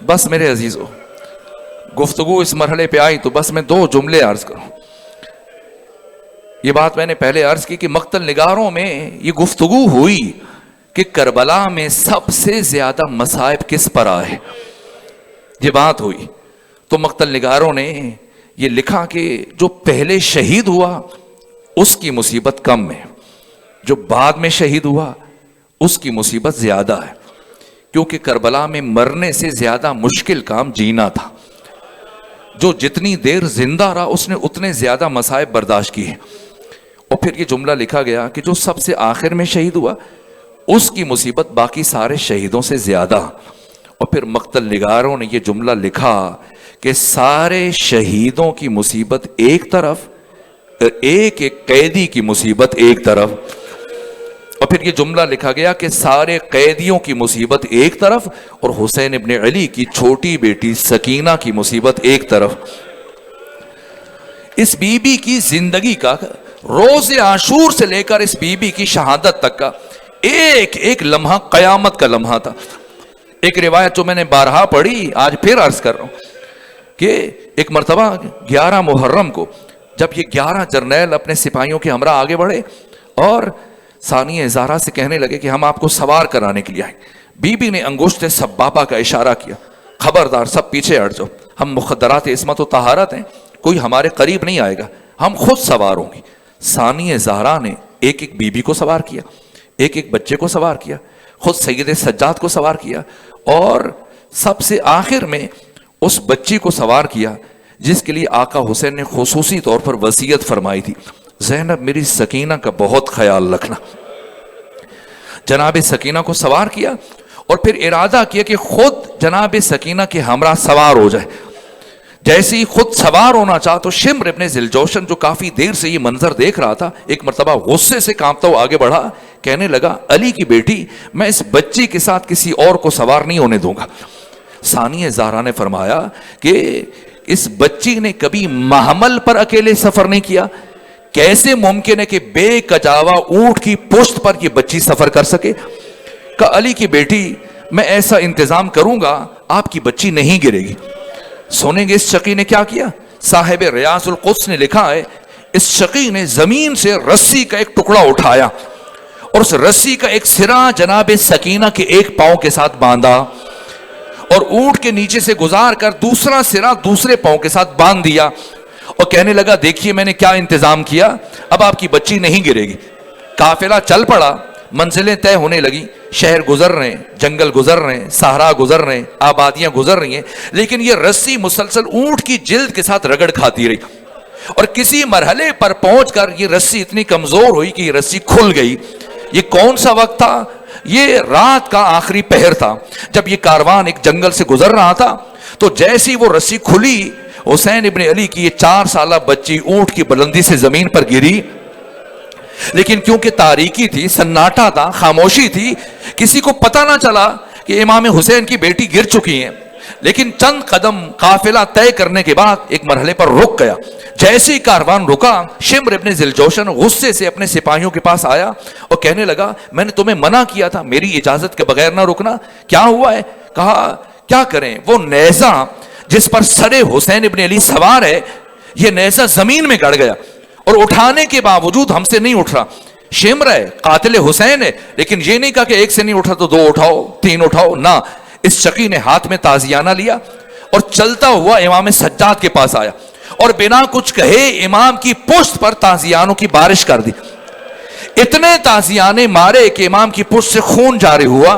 بس میرے عزیزو، گفتگو اس مرحلے پہ آئی تو بس میں 2 جملے عرض کروں. یہ بات میں نے پہلے عرض کی کہ مقتل نگاروں میں یہ گفتگو ہوئی کہ کربلا میں سب سے زیادہ مصائب کس پر آئے، یہ بات ہوئی. تو مقتل نگاروں نے یہ لکھا کہ جو پہلے شہید ہوا اس کی مصیبت کم ہے، جو بعد میں شہید ہوا اس کی مصیبت زیادہ ہے، کیونکہ کربلا میں مرنے سے زیادہ مشکل کام جینا تھا. جو جتنی دیر زندہ رہا اس نے اتنے زیادہ مصائب برداشت کیے. اور پھر یہ جملہ لکھا گیا کہ جو سب سے آخر میں شہید ہوا اس کی مصیبت باقی سارے شہیدوں سے زیادہ. اور پھر مقتل نگاروں نے یہ جملہ لکھا کہ سارے شہیدوں کی مصیبت ایک طرف، ایک ایک قیدی کی مصیبت ایک طرف. اور پھر یہ جملہ لکھا گیا کہ سارے قیدیوں کی مصیبت ایک طرف اور حسین ابن علی کی چھوٹی بیٹی سکینہ کی مصیبت ایک طرف. اس بی بی کی زندگی کا روز عاشور سے لے کر اس بی بی کی شہادت تک کا ایک ایک لمحہ قیامت کا لمحہ تھا. ایک روایت جو میں نے بارہا پڑھی آج پھر عرض کر رہا ہوں کہ ایک مرتبہ 11 محرم کو جب یہ 11 جرنیل اپنے سپاہیوں کے ہمراہ آگے بڑھے اور ثانیہ زہرا سے کہنے لگے کہ ہم آپ کو سوار کرانے کے لیے آئے، بی بی نے انگشت سبابہ کا اشارہ کیا، خبردار سب پیچھے ہٹ جاؤ، ہم مخدرات عصمت و طہارت ہیں، کوئی ہمارے قریب نہیں آئے گا، ہم خود سوار ہوں گی. ثانیہ زہرا نے ایک ایک بی بی کو سوار کیا، ایک ایک بچے کو سوار کیا، خود سید سجاد کو سوار کیا، اور سب سے آخر میں اس بچی کو سوار کیا جس کے لیے آقا حسین نے خصوصی طور پر وصیت فرمائی تھی، زینب میری سکینہ کا بہت خیال رکھنا. جناب سکینہ کو سوار کیا اور پھر ارادہ کیا کہ خود جناب سکینہ کے ہمراہ سوار ہو جائے. جیسے ہی خود سوار ہونا چاہا تو شمر ابن ذوالجوشن جو کافی دیر سے یہ منظر دیکھ رہا تھا ایک مرتبہ غصے سے کانپتا ہوا آگے بڑھا، کہنے لگا علی کی بیٹی میں اس بچی کے ساتھ کسی اور کو سوار نہیں ہونے دوں گا. ثانیہ زہرا نے فرمایا کہ اس بچی نے کبھی محمل پر اکیلے سفر نہیں کیا، کیسے ممکن ہے کہ بے کجاوا اونٹ کی پشت پر یہ بچی سفر کر سکے؟ کہ علی کی بیٹی میں ایسا انتظام کروں گا آپ کی بچی نہیں گرے گی. سنیں گے اس شقی نے کیا کیا؟ صاحب ریاض القدس نے لکھا ہے اس شقی نے زمین سے رسی کا ایک ٹکڑا اٹھایا اور اس رسی کا ایک سرا جناب سکینہ کے ایک پاؤں کے ساتھ باندھا اور اونٹ کے نیچے سے گزار کر دوسرا سرا دوسرے پاؤں کے ساتھ باندھ دیا اور کہنے لگا دیکھیے میں نے کیا انتظام کیا، اب آپ کی بچی نہیں گرے گی. قافلہ چل پڑا. منزلیں طے ہونے لگی، شہر گزر رہے ہیں، جنگل گزر رہے ہیں، صحرا گزر رہے ہیں، آبادیاں گزر رہی ہیں، لیکن یہ رسی مسلسل اونٹ کی جلد کے ساتھ رگڑ کھاتی رہی، اور کسی مرحلے پر پہنچ کر یہ رسی اتنی کمزور ہوئی کہ یہ رسی کھل گئی۔ یہ کون سا وقت تھا؟ یہ رات کا آخری پہر تھا، جب یہ کاروان ایک جنگل سے گزر رہا تھا، تو جیسی وہ رسی کھلی، حسین ابن علی کی یہ 4 سالہ بچی اونٹ کی بلندی سے زمین پر گری، لیکن کیونکہ تاریکی تھی، سناٹا تھا، خاموشی تھی، کسی کو پتہ نہ چلا کہ امام حسین کی بیٹی گر چکی ہیں۔ لیکن چند قدم قافلہ طے کرنے کے بعد ایک مرحلے پر رک گیا۔ جیسے ہی کاروان رکا، شمر ابن ذوالجوشن غصے سے اپنے سپاہیوں کے پاس آیا اور کہنے لگا، میں نے تمہیں منع کیا تھا میری اجازت کے بغیر نہ رکنا، کیا ہوا ہے؟ کہا کیا کریں، وہ نیزہ جس پر سر حسین ابن علی سوار ہے، یہ نیزہ زمین میں گڑ گیا اور اٹھانے کے باوجود ہم سے نہیں اٹھ رہا۔ شمر ہے، قاتل حسین ہے، لیکن یہ نہیں کہا کہ ایک سے نہیں اٹھا تو 2 اٹھاؤ، 3 اٹھاؤ، نہ۔ اس شقی نے ہاتھ میں تازیانہ لیا اور چلتا ہوا امام سجاد کے پاس آیا اور بنا کچھ کہے امام کی پشت پر تازیانوں کی بارش کر دی۔ اتنے تازیانے مارے کہ امام کی پشت سے خون جاری ہوا،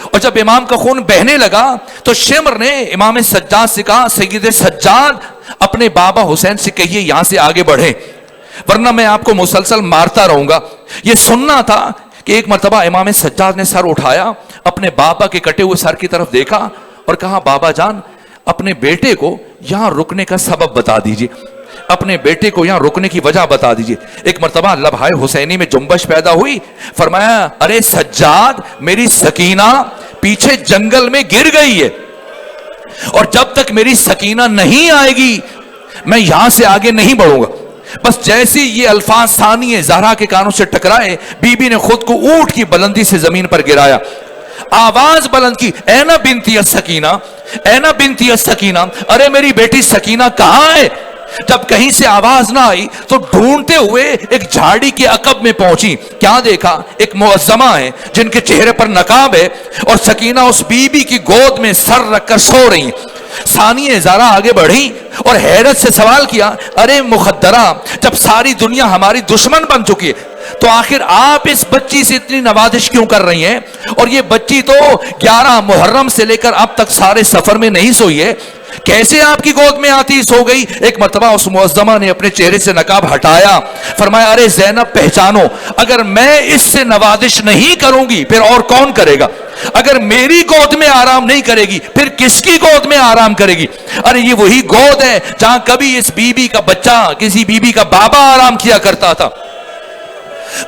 اور جب امام کا خون بہنے لگا تو شمر نے امام سجاد سے کہا، سید سجاد اپنے بابا حسین سے کہیے یہاں سے آگے بڑھے، ورنہ میں آپ کو مسلسل مارتا رہوں گا۔ یہ سننا تھا کہ ایک مرتبہ امام سجاد نے سر اٹھایا، اپنے بابا کے کٹے ہوئے سر کی طرف دیکھا اور کہا، بابا جان اپنے بیٹے کو یہاں رکنے کا سبب بتا دیجئے، اپنے بیٹے کو یہاں رکنے کی وجہ بتا دیجئے۔ ایک مرتبہ لبھائے حسینی میں جنبش پیدا ہوئی، فرمایا، ارے سجاد میری سکینہ پیچھے جنگل میں گر گئی ہے، اور جب تک میری سکینہ نہیں آئے گی میں یہاں سے آگے نہیں بڑھوں گا۔ بس جیسی یہ الفاظ ثانیہ زہرا کے کانوں سے ٹکرائے، بی بی نے خود کو اونٹ کی بلندی سے زمین پر گرایا، آواز بلند کی، اینا بنتی السکینہ، اینا بنتی السکینہ، ارے میری بیٹی سکینہ کہاں ہے؟ جب کہیں سے آواز نہ آئی تو ڈھونڈتے ہوئے ایک جھاڑی کے عقب میں پہنچی، کیا دیکھا؟ ایک معظمہ ہے جن کے چہرے پر نقاب ہے، اور سکینہ اس بی بی کی گود میں سر رکھ کر سو رہی ہیں۔ ثانیہ زارا آگے بڑھی اور حیرت سے سوال کیا، ارے مخدرہ، جب ساری دنیا ہماری دشمن بن چکی ہے تو آخر آپ اس بچی سے اتنی نوازش کیوں کر رہی ہیں؟ اور یہ بچی تو 11 محرم سے لے کر اب تک سارے سفر میں نہیں سوئی ہے، کیسے آپ کی گود میں آتی سو گئی؟ ایک مرتبہ اس معظمہ نے اپنے چہرے سے نقاب ہٹایا، فرمایا، ارے زینب پہچانو، اگر میں اس سے نوازش نہیں کروں گی پھر اور کون کرے گا؟ اگر میری گود میں آرام نہیں کرے گی پھر کس کی گود میں آرام کرے گی؟ ارے یہ وہی گود ہے جہاں کبھی اس بی بی کا بچہ کسی بی بی کا بابا آرام کیا کرتا تھا۔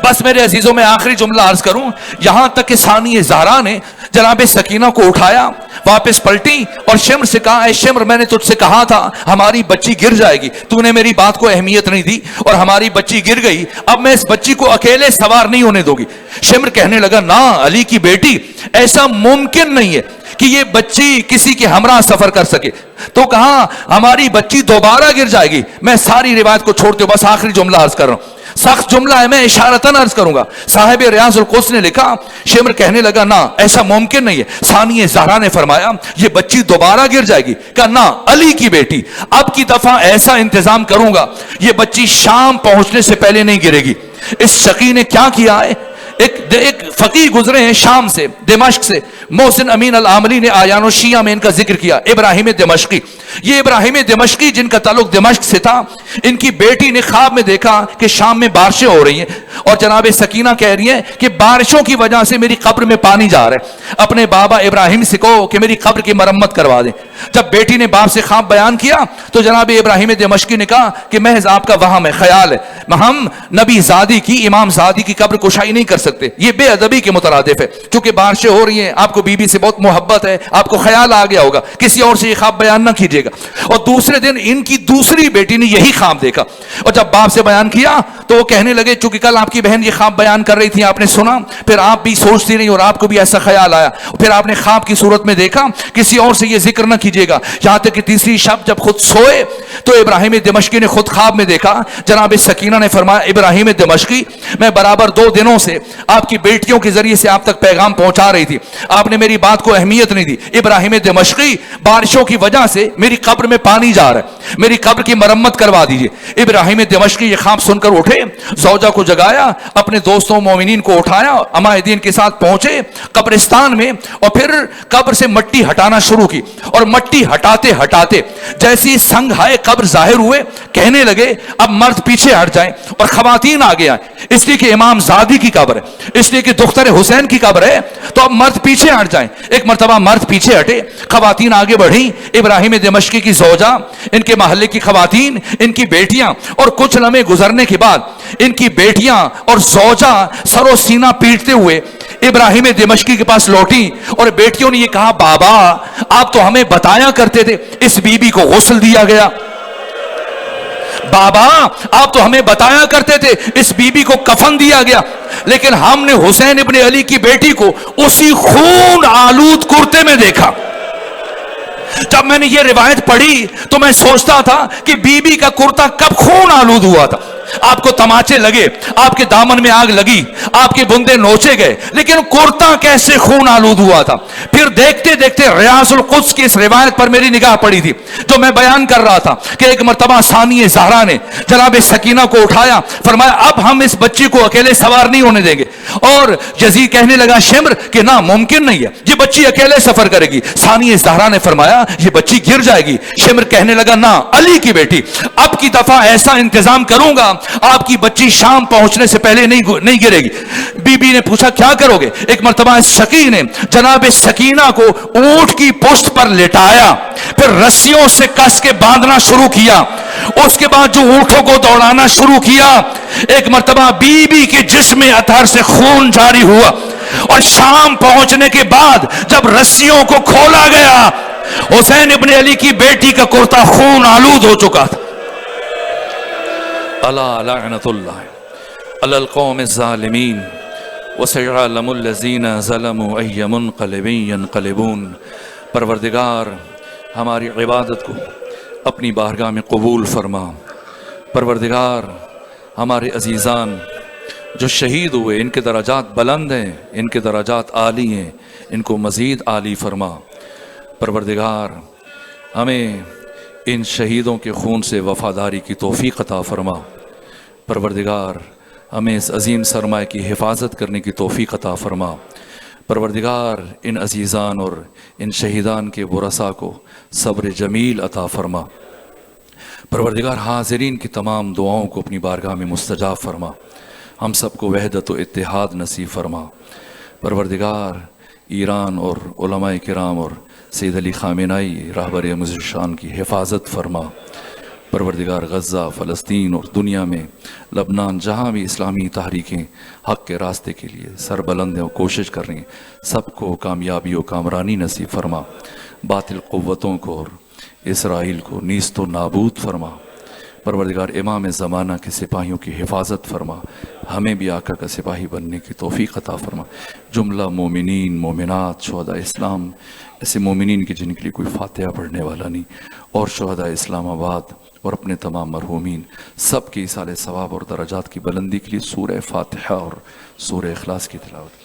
بس میرے عزیزوں میں آخری جملہ عرض کروں، یہاں تک کہ ثانیہ زہرا نے جناب سکینہ کو اٹھایا، واپس پلٹی اور شمر سے کہا، اے شمر میں نے تجھ سے کہا تھا ہماری بچی گر جائے گی، تو نے میری بات کو اہمیت نہیں دی اور ہماری بچی گر گئی، اب میں اس بچی کو اکیلے سوار نہیں ہونے دوں گی۔ شمر کہنے لگا، نا علی کی بیٹی، ایسا ممکن نہیں ہے کہ یہ بچی کسی کے ہمراہ سفر کر سکے۔ تو کہا ہماری بچی دوبارہ گر جائے گی۔ میں ساری روایت کو چھوڑتے ہوں، بس آخری جملہ عرض کر رہا ہوں، سخت جملہ ہے، میں اشارتاً عرض کروں گا۔ صاحب ریاض القدس نے لکھا، شمر کہنے لگا، نا ایسا ممکن نہیں ہے۔ ثانیہ زہرا نے فرمایا، یہ بچی دوبارہ گر جائے گی۔ کہا، نا علی کی بیٹی، اب کی دفعہ ایسا انتظام کروں گا یہ بچی شام پہنچنے سے پہلے نہیں گرے گی۔ اس شقی نے کیا کیا ہے؟ ایک فقیہ گزرے ہیں شام سے، دمشق سے، محسن امین العاملی نے آیان و شیعہ میں ان کا ذکر کیا، ابراہیم دمشقی۔ یہ ابراہیم دمشقی جن کا تعلق دمشق سے تھا، ان کی بیٹی نے خواب میں دیکھا کہ شام میں بارشیں ہو رہی ہیں اور جناب سکینہ کہہ رہی ہیں کہ بارشوں کی وجہ سے میری قبر میں پانی جا رہا ہے، اپنے بابا ابراہیم سے کہو کہ میری قبر کی مرمت کروا دیں۔ جب بیٹی نے باپ سے خواب بیان کیا تو جناب ابراہیم دمشقی نے کہا کہ محض آپ کا وہم ہے، خیال ہے، ہم نبی زادی کی، امام زادی کی قبر کشائی نہیں کر سکتے، یہ بے ادبی کے مترادف ہے۔ چونکہ بارشیں ہو رہی ہیں، آپ کو بی بی سے بہت محبت ہے، آپ کو خیال آ گیا ہوگا، کسی اور سے یہ خواب بیان نہ کیجیے گا۔ اور دوسرے دن ان کی دوسری بیٹی نے یہی خواب دیکھا، اور جب باپ سے بیان کیا تو وہ کہنے لگے، چونکہ کل آپ کی بہن یہ خواب بیان کر رہی تھی، آپ نے سنا، پھر آپ بھی سوچتی رہی اور آپ کو بھی ایسا خیال آیا، پھر آپ نے خواب کی صورت میں دیکھا، کسی اور سے یہ ذکر نہ کیجیے گا۔ یہاں تک کہ تیسری شب جب خود سوئے تو ابراہیم دمشقی نے خود خواب میں دیکھا، جناب سکینہ نے فرمایا، ابراہیم دمشقی، میں برابر 2 دنوں سے آپ کی بیٹیوں کے ذریعے سے آپ تک پیغام پہنچا رہی تھی، آپ نے نے میری بات کو اہمیت نہیں دی. ابراہیم دمشقی بارشوں کی وجہ سے میری قبر میں پانی جا رہا ہے, میری قبر کی مرمت کروا دیجئے. ابراہیم دمشقی یہ خواب سن کر اٹھے, زوجہ کو جگایا, اپنے دوستوں مومنین کو اٹھایا, عمائدین کے ساتھ پہنچے قبرستان میں, اور پھر قبر سے مٹی ہٹانا شروع کی. اور مٹی ہٹاتے ہٹاتے جیسی سنگ ہائے قبر ظاہر ہوئے, کہنے لگے اب مرد پیچھے ہٹ جائیں اور خواتین آگے آئیں, اس لیے کہ امام زادی کی قبر ہے, اس لیے کہ دختر حسین کی قبر ہے, تو اب مرد پیچھے ہٹ جائیں. ایک مرتبہ مرد پیچھے ہٹے, خواتین آگے بڑھیں. ابراہیم دمشقی کی زوجہ, ان کے محلے کی خواتین, ان کی بیٹیاں, اور کچھ لمحے گزرنے کے بعد ان کی بیٹیاں اور زوجہ سر و سینہ پیٹتے ہوئے ابراہیم دمشقی کے پاس لوٹی, اور بیٹیوں نے یہ کہا بابا آپ تو ہمیں بتایا کرتے تھے اس بی بی کو غسل دیا گیا, بابا آپ تو ہمیں بتایا کرتے تھے اس بی بی کو کفن دیا گیا, لیکن ہم نے حسین ابن علی کی بیٹی کو اسی خون آلود کرتے میں دیکھا. جب میں نے یہ روایت پڑھی تو میں سوچتا تھا کہ بی بی کا کرتا کب خون آلود ہوا تھا. آپ کو تماچے لگے, آپ کے دامن میں آگ لگی, آپ کے بندے نوچے گئے, لیکن کرتا کیسے خون آلود ہوا تھا. پھر دیکھتے دیکھتے ریاض القدس کی اس روایت پر میری نگاہ پڑی تھی جو میں بیان کر رہا تھا کہ ایک مرتبہ ثانیہ زہرا نے جناب سکینہ کو اٹھایا, فرمایا اب ہم اس بچی کو اکیلے سوار نہیں ہونے دیں گے. اور یزید کہنے لگا شمر کہ نہ ممکن نہیں ہے, یہ بچی اکیلے سفر کرے گی. ثانیہ زہرا نے فرمایا یہ بچی گر جائے گی. شمر کہنے لگا نہ علی کی بیٹی, اب کی دفعہ ایسا انتظام کروں گا آپ کی بچی شام پہنچنے سے پہلے نہیں گرے گی. بی بی نے پوچھا کیا کرو گے؟ ایک مرتبہ شقی نے جناب سکینہ کو اونٹ کی پشت پر لٹایا, پھر رسیوں سے کس کے باندھنا شروع کیا, اس کے بعد جو اونٹوں کو دوڑانا شروع کیا. ایک مرتبہ بی بی کے جسم اطہر سے خون جاری ہوا, اور شام پہنچنے کے بعد جب رسیوں کو کھولا گیا حسین ابن علی کی بیٹی کا کرتا خون آلود ہو چکا تھا. الا لعنت اللہ علی القوم الظالمین وسيعلم الذین ظلموا ای منقلب ینقلبون. پروردگار ہماری عبادت کو اپنی بارگاہ میں قبول فرما. پروردگار ہمارے عزیزان جو شہید ہوئے ان کے درجات بلند ہیں, ان کے درجات عالی ہیں, ان کو مزید عالی فرما. پروردگار ہمیں ان شہیدوں کے خون سے وفاداری کی توفیق عطا فرما. پروردگار ہمیں اس عظیم سرمایہ کی حفاظت کرنے کی توفیق عطا فرما. پروردگار ان عزیزان اور ان شہیدان کے ورثاء کو صبر جمیل عطا فرما. پروردگار حاضرین کی تمام دعاؤں کو اپنی بارگاہ میں مستجاب فرما. ہم سب کو وحدت و اتحاد نصیب فرما. پروردگار ایران اور علماء کرام اور سید علی خامنائی راہبر مزشان کی حفاظت فرما. پروردگار غزہ, فلسطین اور دنیا میں لبنان جہاں بھی اسلامی تحریکیں حق کے راستے کے لیے سربلند ہیں و کوشش کر رہی ہیں, سب کو کامیابی و کامرانی نصیب فرما. باطل قوتوں کو اور اسرائیل کو نیست و نابود فرما. پروردگار امام زمانہ کے سپاہیوں کی حفاظت فرما. ہمیں بھی آقا کا سپاہی بننے کی توفیق عطا فرما. جملہ مومنین, مومنات, شہداء اسلام, ایسے مومنین کے جن کے لیے کوئی فاتحہ پڑھنے والا نہیں, اور شہداء اسلام آباد اور اپنے تمام مرحومین سب کی ایصال ثواب اور درجات کی بلندی کے لیے سورہ فاتحہ اور سورہ اخلاص کی تلاوت کی.